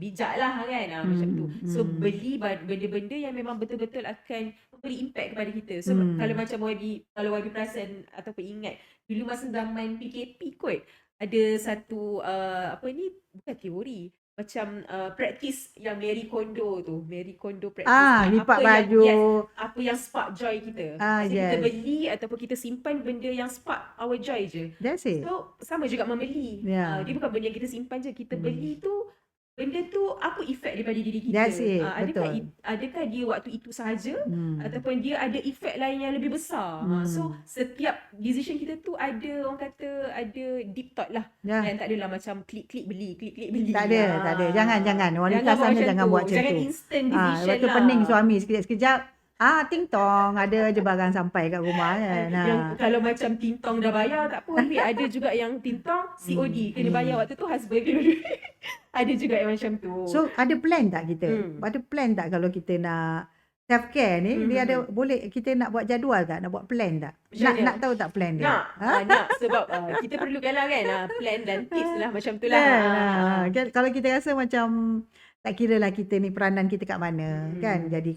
bijak lah kan. Macam tu. So beli benda-benda yang memang betul-betul akan memberi impact kepada kita. So kalau macam kalau YB perasan ataupun ingat, dulu masa zaman PKP kot, ada satu bukan teori, macam practice yang Marie Kondo tu. Marie Kondo practice. Lipat apa baju. apa yang spark joy kita. Maksudnya kita beli ataupun kita simpan benda yang spark our joy je. That's it. So sama juga membeli. Yeah. Dia bukan benda yang kita simpan je. Kita beli tu, benda tu apa efek daripada diri kita. That's it. Betul. Adakah dia waktu itu sahaja ataupun dia ada efek lain yang lebih besar. So setiap decision kita tu ada, orang kata ada deep thought lah. Yang tak adalah macam klik-klik beli. Tak ada. Jangan. Wanita sana jangan buat macam tu. Jangan instant decision Lepas tu lah. pening suami sekejap-sekejap. ting tong, ada je barang sampai kat rumah kan. Yang kalau macam tintong dah bayar tak apa, tapi ada juga yang tintong COD kena bayar waktu tu husband kena duit. Ada juga yang macam tu. So ada plan tak kita? Ada plan tak kalau kita nak self care ni? Dia ada boleh kita nak buat jadual tak? Nak buat plan tak? Nak tahu tak plan dia? Nak sebab kita perlukan lah kan plan dan tips lah macam tu lah. Kalau kita rasa macam tak kira lah kita ni peranan kita kat mana kan, jadi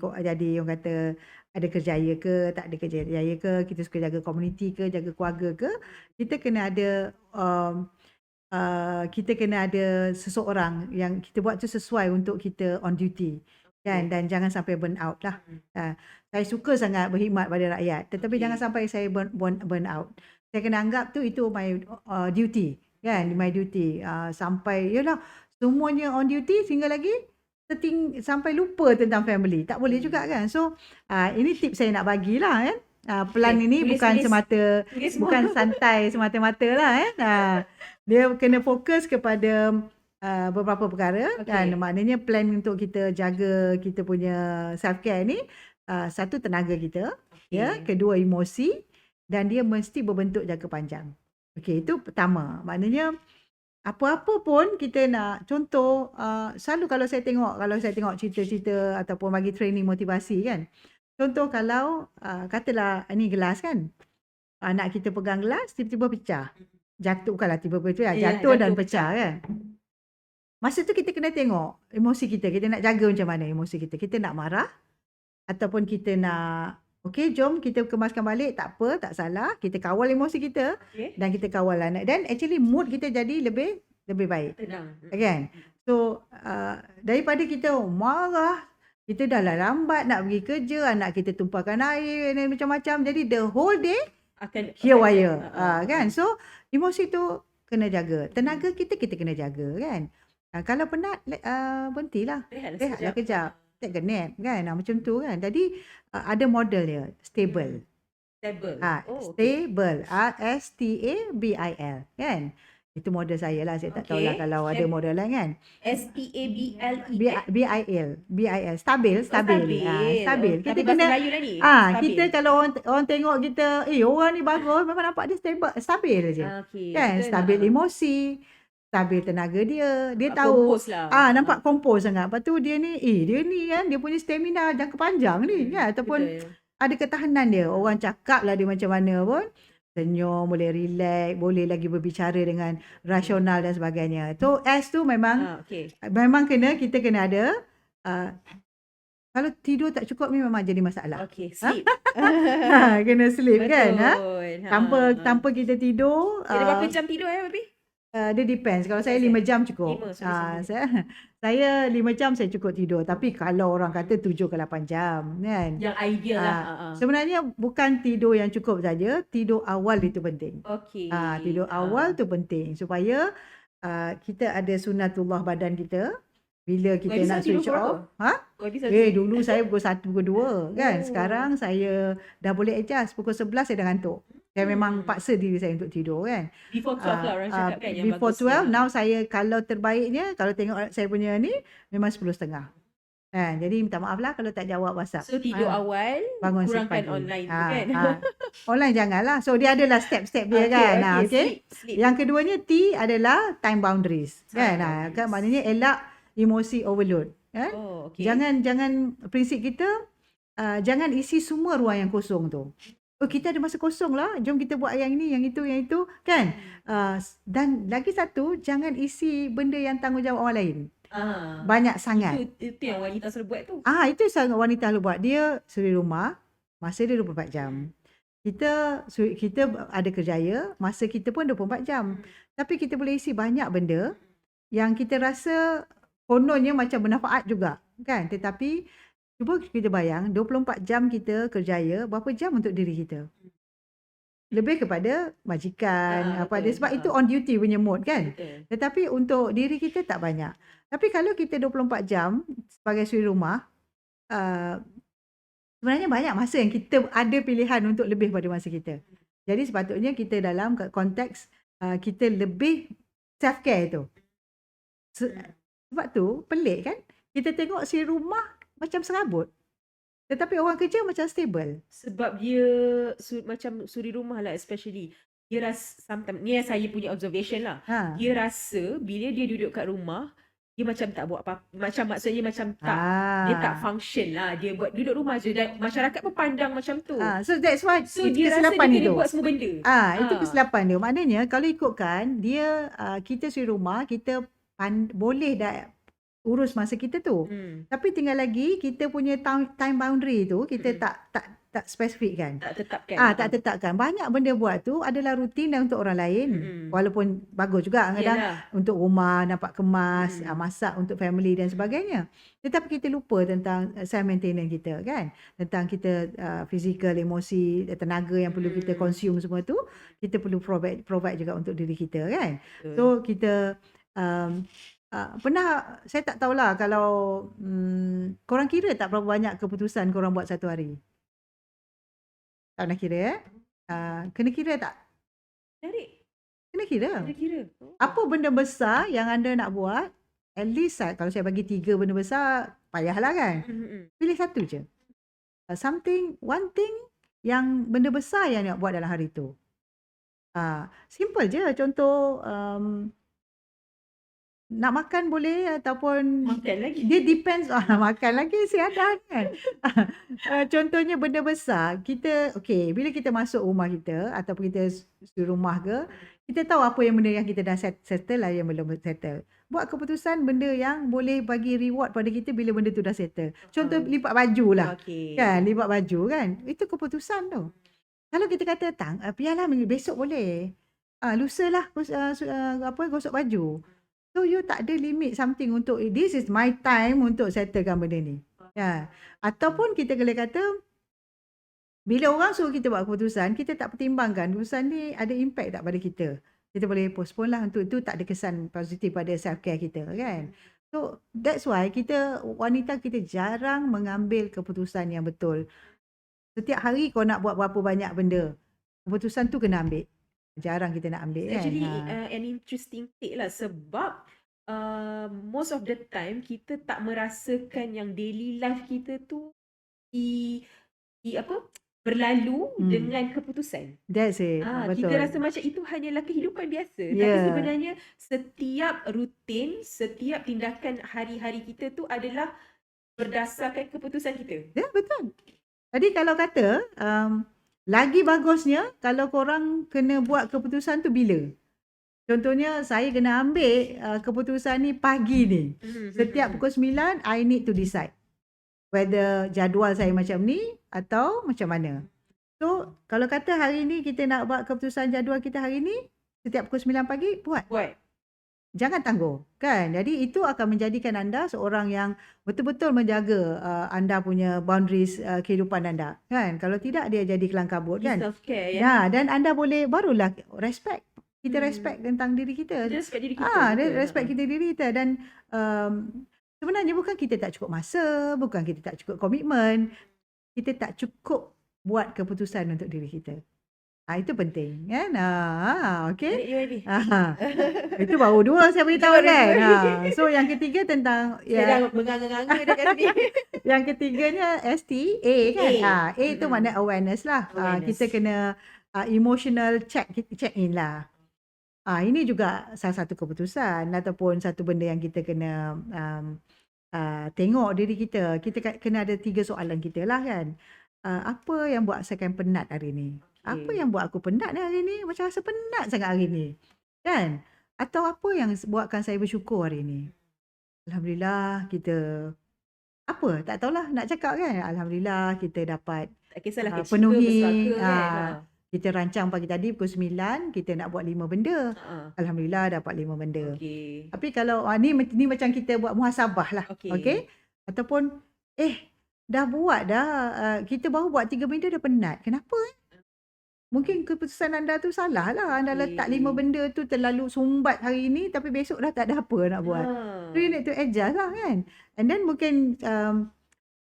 orang kata ada kerjaya ke tak ada kerjaya ke, kita suka jaga komuniti ke jaga keluarga ke, kita kena ada kita kena ada seseorang yang kita buat tu sesuai untuk kita on duty kan, dan jangan sampai burn out lah. Saya suka sangat berkhidmat pada rakyat, tetapi jangan sampai saya burn out. Saya kena anggap tu itu my duty kan, my duty sampai yalah semuanya on duty sehingga lagi sampai lupa tentang family. Tak boleh juga kan. So ini tips saya nak bagilah kan. Plan ini bukan semata bukan santai semata-mata lah kan. Dia kena fokus kepada beberapa perkara dan maknanya plan untuk kita jaga kita punya self care ni, satu tenaga kita, ya, kedua emosi, dan dia mesti berbentuk jangka panjang. Okey, itu pertama. Maknanya apa-apa pun kita nak, contoh selalu kalau saya tengok cerita-cerita ataupun bagi training motivasi kan, contoh kalau katalah ni gelas kan, anak kita pegang gelas tiba-tiba pecah, bukanlah tiba-tiba pecah, jatuh dan pecah kan. Masa tu kita kena tengok emosi kita nak jaga macam mana emosi kita nak marah ataupun kita nak okey, jom kita kemaskan balik, tak apa, tak salah. Kita kawal emosi kita dan kita kawal anak. Dan actually mood kita jadi lebih baik. Tenang. Kan? So, daripada kita marah, kita dah lambat nak pergi kerja, anak kita tumpahkan air dan macam-macam. Jadi the whole day akan haywire. Kan? So, emosi tu kena jaga. Tenaga kita kena jaga kan. Kalau penat, berhentilah. Rehatlah kejap. Take a nap kan, macam tu kan. Jadi ada model dia, stable. Stable, RSTABIL kan. Itu model saya lah, saya tak tahulah kalau ada model lain kan. STABLE BIL, stabil. Kita kena kita kalau orang tengok kita, orang ni bagus, memang nampak dia stabil aja. Kan, stabil emosi, stabil tenaga dia tahu lah. Nampak kompos sangat. Lepas tu dia ni kan, dia punya stamina jangka panjang ni kan, ataupun ada ketahanan dia. Orang cakap lah dia macam mana pun senyum, boleh relax, boleh lagi berbicara dengan rasional dan sebagainya. So S tu memang kita kena ada. Kalau tidur tak cukup ni memang jadi masalah. Sleep. Kena sleep. Betul. Kan. Tanpa kita tidur. Kira berapa jam tidur Baby? Dia depends. Kalau saya 5 jam cukup. Saya 5 jam saya cukup tidur. Tapi kalau orang kata 7 ke 8 jam kan. Yang ideal lah. Sebenarnya bukan tidur yang cukup saja, tidur awal itu penting. Tidur awal tu penting supaya kita ada sunatullah badan kita. Bila kita nak switch off. Dulu saya pukul 1, pukul 2 kan. Sekarang saya dah boleh adjust. Pukul 11 saya dah ngantuk. Saya memang paksa diri saya untuk tidur kan. Before 12 lah orang cakap kan yang before bagus. 12, now saya kalau terbaiknya, kalau tengok saya punya ni, memang 10.30. Jadi minta maaf lah kalau tak jawab WhatsApp. So tidur awal, bangun kurangkan pagi. online tu kan. Online janganlah. So dia adalah step-step dia kan. Sleep. Yang keduanya T adalah time boundaries. Kan? Kan maknanya elak emosi overload. Kan? Jangan prinsip kita, jangan isi semua ruang yang kosong tu. Oh, kita ada masa kosong lah. Jom kita buat yang ini, yang itu kan. Dan lagi satu, jangan isi benda yang tanggungjawab orang lain. Banyak sangat. Itu yang wanita selalu buat tu. Itu sangat wanita selalu buat. Dia suri rumah, masa dia 24 jam. Kita ada kerjaya, masa kita pun 24 jam. Tapi kita boleh isi banyak benda yang kita rasa kononnya macam bermanfaat juga, kan? Tetapi cuba kita bayang 24 jam kita kerjaya, berapa jam untuk diri kita? Lebih kepada majikan, apa dia, sebab itu on duty punya mode kan. Betul. Tetapi untuk diri kita tak banyak. Tapi kalau kita 24 jam sebagai suri rumah, sebenarnya banyak masa yang kita ada pilihan untuk lebih pada masa kita. Jadi sepatutnya kita dalam konteks kita lebih self care tu. Sebab tu pelik kan? Kita tengok si rumah macam serabut. Tetapi orang kerja macam stable. Sebab dia macam suri rumah lah especially. Dia rasa sometimes, ni yang saya punya observation lah. Dia rasa bila dia duduk kat rumah, dia macam tak buat apa-apa. Macam maksudnya macam tak, dia tak function lah. Dia buat duduk rumah je dan masyarakat pun pandang macam tu. So that's why So dia rasa dia kena buat semua benda. Itu kesilapan dia. Maknanya kalau ikutkan dia, kita suri rumah, kita boleh dah urus masa kita tu. Tapi tinggal lagi kita punya time boundary tu kita tak spesifikkan. Tak tetapkan. Tak tetapkan. Banyak benda buat tu adalah rutin dan untuk orang lain. Walaupun bagus juga kadang untuk rumah nampak kemas, masak untuk family dan sebagainya. Tetapi kita lupa tentang self maintenance kita kan. Tentang kita physical, emosi, tenaga yang perlu kita consume semua tu, kita perlu provide juga untuk diri kita kan. So kita pernah, saya tak tahulah kalau korang kira tak berapa banyak keputusan korang buat satu hari? Tak pernah kira kena kira tak? Kena kira. Apa benda besar yang anda nak buat? At least kalau saya bagi 3 benda besar, payahlah kan? Pilih satu je. One thing yang benda besar yang nak buat dalam hari tu. Simple je. Contoh, nak makan boleh ataupun makan lagi. Dia depends makan lagi siadah kan. Contohnya benda besar, kita bila kita masuk rumah kita ataupun kita rumah ke, kita tahu apa yang benda yang kita dah settle lah, yang belum settle. Buat keputusan benda yang boleh bagi reward pada kita bila benda tu dah settle. Contoh lipat baju lah. Kan, lipat baju kan. Itu keputusan tu. Kalau kita kata biarlah besok boleh. Lusa lah gosok baju. So you tak ada limit something untuk this is my time untuk settlekan benda ni. Ataupun kita boleh kata bila orang suruh kita buat keputusan, kita tak pertimbangkan keputusan ni ada impact tak pada kita. Kita boleh postpone lah, untuk itu tak ada kesan positif pada self care kita kan. So that's why wanita kita jarang mengambil keputusan yang betul. Setiap hari kau nak buat berapa banyak benda, keputusan tu kena ambil. Jarang kita nak ambil kan. Actually an interesting take lah, sebab most of the time kita tak merasakan yang daily life kita tu berlalu dengan keputusan. That's it. Betul. Kita rasa macam itu hanyalah kehidupan biasa. Tapi sebenarnya setiap rutin, setiap tindakan hari-hari kita tu adalah berdasarkan keputusan kita. Ya, betul. Jadi kalau kata lagi bagusnya kalau korang kena buat keputusan tu bila? Contohnya saya kena ambil keputusan ni pagi ni. Setiap pukul 9 I need to decide whether jadual saya macam ni atau macam mana. So kalau kata hari ni kita nak buat keputusan jadual kita hari ni, setiap pukul 9 pagi buat. Jangan tangguh kan. Jadi itu akan menjadikan anda seorang yang betul-betul menjaga anda punya boundaries kehidupan anda kan. Kalau tidak dia jadi kelang kabut kan. Self-care ya. Dan anda boleh barulah respect. Kita respect tentang diri kita. Respect diri kita. Respect kita diri kita. Dan sebenarnya bukan kita tak cukup masa, bukan kita tak cukup komitmen. Kita tak cukup buat keputusan untuk diri kita. Itu penting kan. Okey. Itu baru 2 saya beritahu kan. So yang ketiga tentang saya dah menganga-nganga dah kat sini. Yang ketiganya STA kan. A itu makna awareness lah. Kita kena emotional check in lah. Ini juga salah satu keputusan ataupun satu benda yang kita kena tengok diri kita. Kita kena ada 3 soalan kita lah kan. apa yang buat saya penat hari ni? Apa Okey. yang buat aku penat ni hari ni? Macam rasa penat sangat hari ni. Kan? Atau apa yang buatkan saya bersyukur hari ni? Alhamdulillah kita tak tahulah nak cakap kan. Alhamdulillah kita dapat Tak kisahlah kecil ke besar penuhi ke kan. kita rancang pagi tadi pukul 9 kita nak buat 5 benda. Alhamdulillah dapat 5 benda. Okey. Tapi kalau ni macam kita buat muhasabah lah. Okey. Ataupun dah buat dah kita baru buat 3 benda dah penat. Kenapa? Mungkin keputusan anda tu salah lah. Anda letak 5 benda tu terlalu sumbat hari ni tapi besok dah tak ada apa nak buat. So you need to adjust lah kan. And then mungkin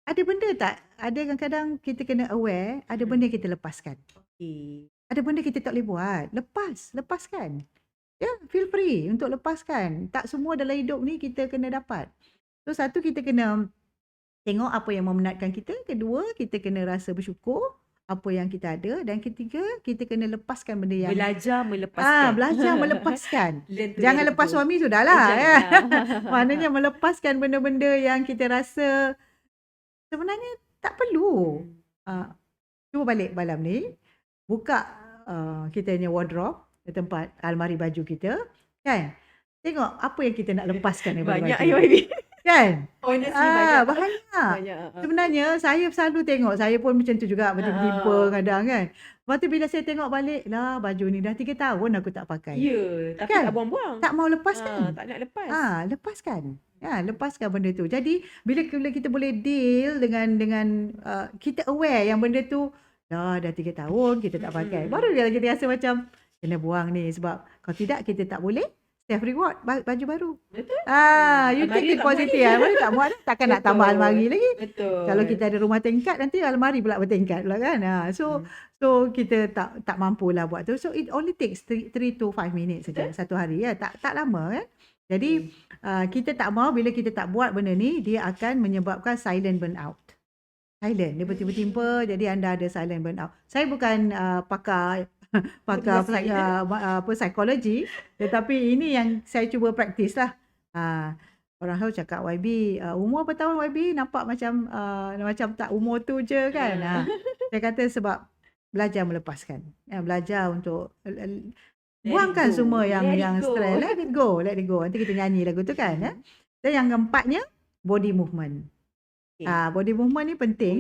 ada benda tak? Ada kadang-kadang kita kena aware ada benda kita lepaskan. Ada benda kita tak boleh buat. Lepaskan. Feel free untuk lepaskan. Tak semua dalam hidup ni kita kena dapat. So satu kita kena tengok apa yang memenatkan kita. Kedua kita kena rasa bersyukur apa yang kita ada. Dan ketiga kita kena lepaskan benda yang belajar melepaskan. Belajar melepaskan. Learn to Jangan let lepas go. suami sudahlah. Jangan. Maknanya melepaskan benda-benda yang kita rasa sebenarnya tak perlu. Cuba balik malam ni, buka kita punya wardrobe, tempat almari baju kita, kan? Tengok apa yang kita nak lepaskan daripada Banyak baju. ya, baby. Kan? Honestly banyak. Banyak. Sebenarnya saya selalu tengok, saya pun macam tu juga bertimpa kadang kan. Lepas tu bila saya tengok balik, lah baju ni dah 3 tahun aku tak pakai. Ya, tapi Kan? tak buang-buang. Tak mau lepaskan. Tak nak lepas. Lepaskan. Lepaskan benda tu. Jadi bila kita boleh deal dengan kita aware yang benda tu dah 3 tahun kita tak pakai. Baru dia lagi rasa macam kena buang ni sebab kalau tidak kita tak boleh self reward baju baru. Betul. You Almari take it tak positif. Almari tak muat takkan nak tambah Betul. almari lagi. Betul. Kalau kita ada rumah tingkat nanti almari pula bertingkat pula kan. So kita tak mampulah buat tu. So it only takes 3 to 5 minutes saja satu hari ya. Tak lama kan. Jadi kita tak mau bila kita tak buat benda ni dia akan menyebabkan silent burnout. Silent dia bertimpa-timpa jadi anda ada silent burnout. Saya bukan pakar psikologi tetapi ini yang saya cuba praktis lah. Orang selalu cakap YB umur berapa tahun YB nampak macam tak umur tu je kan. Saya kata sebab belajar melepaskan. Belajar untuk buangkan semua yang stress. Let it go. Nanti kita nyanyi lagu tu kan. Dan yang keempatnya body movement. Body movement ni penting.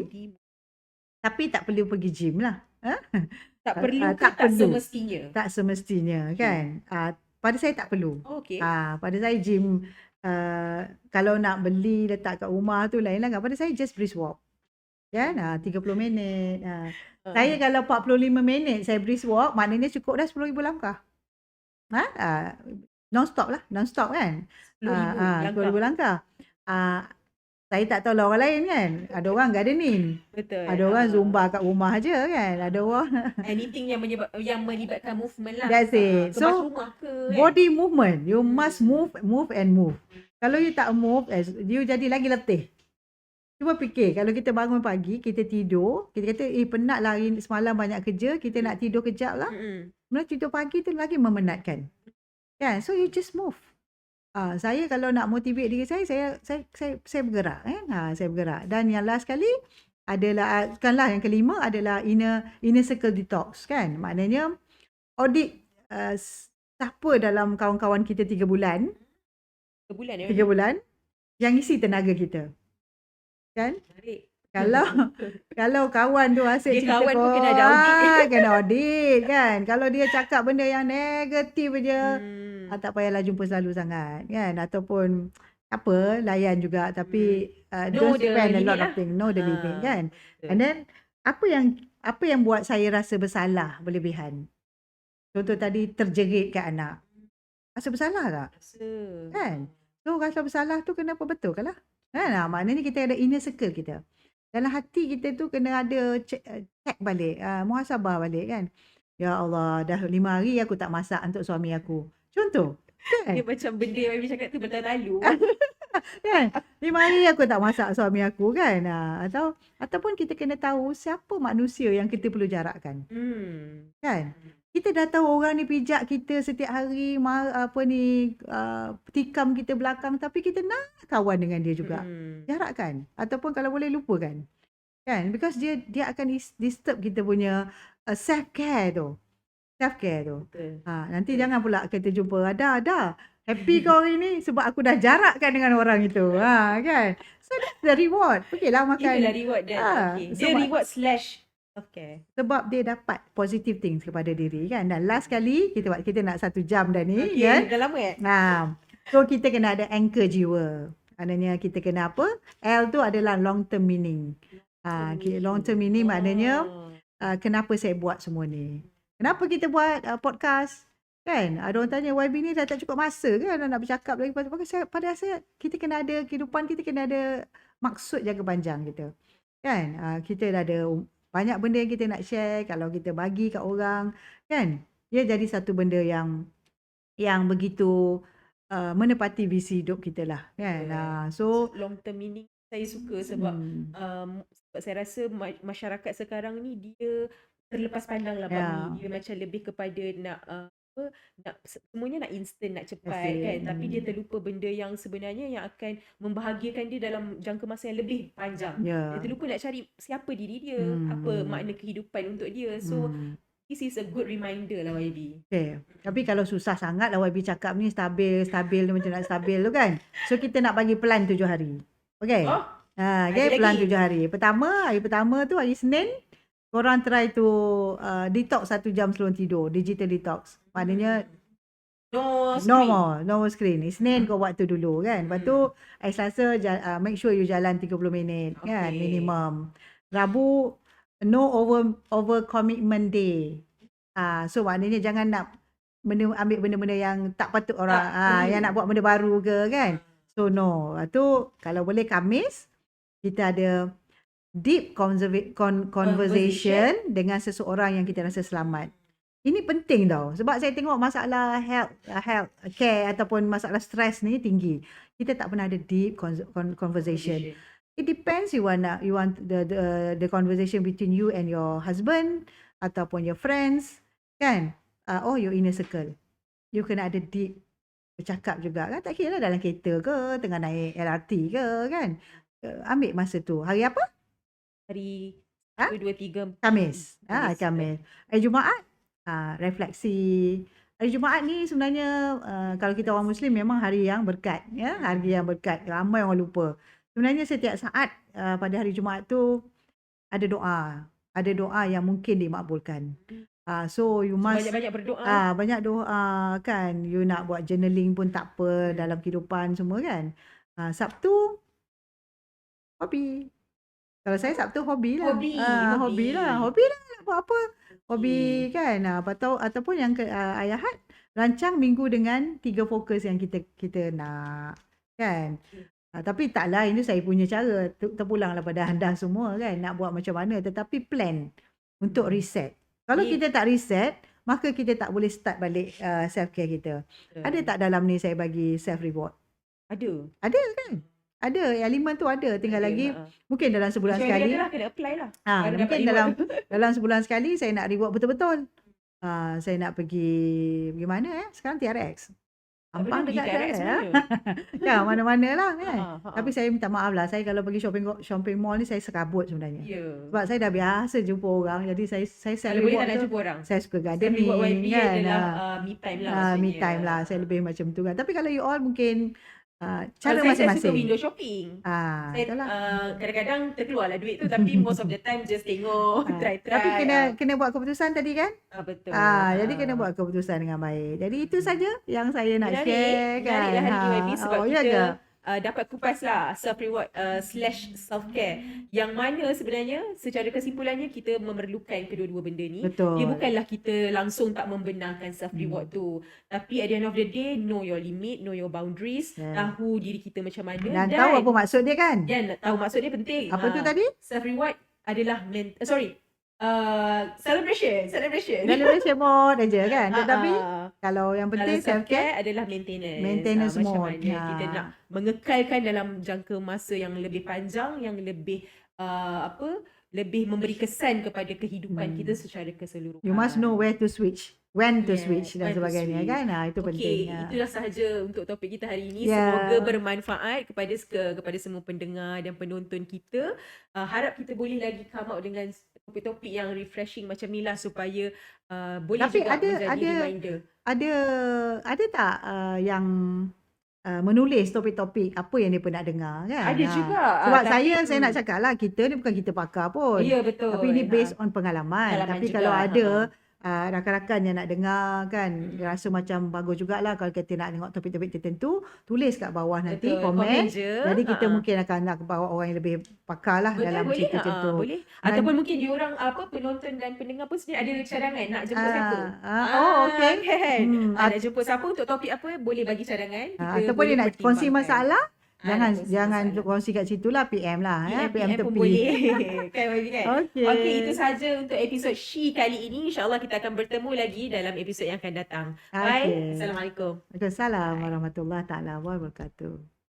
Tapi tak perlu pergi gym lah. Tak perlu tak perlu. semestinya. Tak semestinya kan. Pada saya tak perlu. Okey. Pada saya gym kalau nak beli letak kat rumah tu lain lah kan. Pada saya just brisk walk. Kan? 30 minit. Saya kalau 45 minit saya brisk walk maknanya cukup dah 10,000 langkah. Non-stop kan. 10,000 langkah. Saya tak tahu lah orang lain kan. Ada orang gardening. Betul. Ada orang zumba kat rumah je kan. Ada orang anything yang melibatkan movement lah. That's it. So rumah ke, body movement. You must move and move. Kalau you tak move, you jadi lagi letih. Cuba fikir, kalau kita bangun pagi, kita tidur, kita kata penat lah hari semalam banyak kerja, kita nak tidur kejap lah. Sebenarnya tidur pagi tu lagi memenatkan. Kan? So you just move. Saya kalau nak motivate diri saya bergerak. Saya bergerak. Dan yang last kali adalah, yang kelima adalah inner circle detox kan. Maknanya audit siapa dalam kawan-kawan kita 3 bulan. 3 bulan yang isi tenaga kita. Kan? Kalau kawan tu asyik cerita kawan pun kena ada audit. Kena audit kan. Kalau dia cakap benda yang negatif je, tak payahlah jumpa selalu sangat kan. Ataupun apa, layan juga tapi don't spend a lot of things. Know the limit kan. And then apa yang buat saya rasa bersalah berlebihan. Contoh tadi terjerit kat anak. Rasa bersalah tak? Kan? So rasa bersalah tu kenapa betul kan lah. Maknanya kita ada inner circle kita. Dalam hati kita tu kena ada check balik, muhasabah balik kan. Ya Allah, dah 5 hari aku tak masak untuk suami aku. Contoh. Kan? Dia macam benda yang Baby cakap tu betul lalu. Kan? 5 hari aku tak masak suami aku kan. Ataupun kita kena tahu siapa manusia yang kita perlu jarakkan. Kan? Kita dah tahu orang ni pijak kita setiap hari, tikam kita belakang tapi kita nak kawan dengan dia juga. Jarakkan. Ataupun kalau boleh lupakan. Kan? Because dia akan disturb kita punya self-care tu. Self-care tu. Betul. Nanti jangan pula kita jumpa, ada. Happy kau hari ni sebab aku dah jarakkan dengan orang itu. Kan? So that's the reward. Pergilah makan. Itulah reward dan okay. Dia reward / self-care. Sebab dia dapat positive things kepada diri kan. Dan last kali kita nak 1 jam dah ni Okay, kan. dah lama So kita kena ada anchor jiwa. Maknanya kita kena apa? L tu adalah long term meaning. Long term meaning maknanya kenapa saya buat semua ni. Kenapa kita buat podcast? Kan? Ada orang tanya, YB ni dah tak cukup masa kan nak bercakap lagi. Pada saya, kita kena ada kehidupan, kita kena ada maksud jangka panjang kita. Kan? Kita dah ada banyak benda yang kita nak share. Kalau kita bagi kat orang, kan? Dia jadi satu benda yang begitu menepati visi hidup kita lah. Kan? So, long term meaning saya suka sebab saya rasa masyarakat sekarang ni dia terlepas pandang lah Dia macam lebih kepada nak semuanya nak instant, nak cepat kan. Tapi dia terlupa benda yang sebenarnya yang akan membahagiakan dia dalam jangka masa yang lebih panjang. Dia terlupa nak cari siapa diri dia, apa makna kehidupan untuk dia. So this is a good reminder lah YB. Okay. Tapi kalau susah sangat lah YB cakap ni stabil macam nak stabil tu kan. So kita nak bagi plan 7 hari. Okay. Okay, plan 7 hari. Hari pertama tu hari Senin, korang try to detox 1 jam sebelum tidur. Digital detox. Maknanya no more screen. Isnin kau buat tu dulu kan. Lepas tu hari Selasa make sure you jalan 30 minit kan minimum. Rabu no over commitment day. So maknanya jangan nak ambil benda-benda yang tak patut orang yang nak buat benda baru ke kan. So no. Lepas tu kalau boleh Khamis kita ada deep conversation dengan seseorang yang kita rasa selamat. Ini penting tau. Sebab saya tengok masalah health care ataupun masalah stres ni tinggi. Kita tak pernah ada deep conversation. It depends you want the conversation between you and your husband ataupun your friends kan. Or your inner circle. You kena ada deep bercakap juga kan. Tak kira lah dalam kereta ke, tengah naik LRT ke kan. Ambil masa tu. Hari apa? Hari 1, 2, 3 Khamis. Khamis. Hari Jumaat refleksi. Hari Jumaat ni sebenarnya kalau kita orang Muslim memang hari yang berkat ya, hari yang berkat. Ramai orang lupa. Sebenarnya setiap saat pada hari Jumaat tu ada doa yang mungkin dimakbulkan. So you must banyak-banyak berdoa. Banyak doa kan. You nak buat journaling pun tak apa dalam kehidupan semua kan. Sabtu hobi. Kalau saya Sabtu hobi lah. Hobi lah nak buat apa. Hobi kan. Ataupun yang Ayahat rancang minggu dengan 3 fokus yang kita nak kan. Tapi taklah ini saya punya cara. Terpulanglah pada anda semua kan. Nak buat macam mana. Tetapi plan untuk reset. Kalau kita tak reset, maka kita tak boleh start balik self-care kita. Ada tak dalam ni saya bagi self-reward? Ada kan? Ada, elemen tu ada. Tinggal lagi mungkin dalam sebulan sekali. Kena apply lah. Mungkin dalam sebulan sekali saya nak reward betul-betul. Saya nak pergi mana sekarang TRX. Ampang dekat TRX ya, mana-mana lah kan. Tapi saya minta maaf lah. Saya kalau pergi shopping mall ni saya sekabut sebenarnya. Sebab saya dah biasa jumpa orang. Jadi saya kalau boleh tak nak jumpa orang. Saya suka gardening kan. Me time lah. Me time lah. Saya lebih macam tu kan. Tapi kalau you all mungkin cara masing-masing. Saya suka masing-masing. window shopping. Saya kadang-kadang terkeluar lah duit tu. Tapi most of the time just tengok, try. Tapi kena buat keputusan tadi kan? Betul. Jadi kena buat keputusan dengan baik. Jadi itu saja yang saya nak share kan. Menarik lah hari YB sebab kita dapat kupas lah self-reward / self-care. Yang mana sebenarnya secara kesimpulannya kita memerlukan kedua-dua benda ni. Betul. Dia bukanlah kita langsung tak membenarkan self-reward tu. Tapi at the end of the day, know your limit, know your boundaries. Tahu diri kita macam mana. Dan tahu apa maksud dia kan. Dan tahu maksud dia penting. Apa tu tadi? Self-reward adalah celebration mode aja kan. Tetapi kalau yang penting self-care adalah maintenance mode. Macam mana kita nak mengekalkan dalam jangka masa yang lebih panjang, yang lebih lebih memberi kesan kepada kehidupan kita secara keseluruhan. You must know where to switch. when to Yes, switch dan when to sebagainya switch. kan. Itu penting. Okey, itulah sahaja untuk topik kita hari ini. Ya. Semoga bermanfaat kepada semua pendengar dan penonton kita. Harap kita boleh lagi come out dengan topik-topik yang refreshing macam ni lah supaya boleh Tapi juga menjadi reminder. ada tak yang menulis topik-topik apa yang dia pernah dengar kan? Ada juga. Sebab Tapi saya nak cakap lah, kita ni bukan kita pakar pun. ya, betul. Tapi ini based on pengalaman. Pengalaman Tapi juga. kalau ada rakan-rakan yang nak dengar kan, rasa macam bagus jugalah kalau kita nak tengok topik-topik tertentu, tulis kat bawah nanti, Betul, komen. je. Jadi kita mungkin akan nak bawa orang yang lebih pakar lah Betul, dalam boleh. cerita macam tu. Boleh. Ataupun mungkin diorang penonton dan pendengar pun sebenarnya ada cadangan nak jemput siapa. okey. Kan? Nak jemput siapa untuk topik apa, boleh bagi cadangan. Kita Ataupun boleh dia nak kongsi pertimbangkan. masalah, jangan masalah. kongsi kat situ lah, PM lah. PM PM pun tepi. boleh. Kan, kan? Okey. Okey, itu sahaja untuk episod She kali ini. InsyaAllah kita akan bertemu lagi dalam episod yang akan datang. Bye. Okey. Assalamualaikum. Waalaikumsalam warahmatullahi taala wabarakatuh.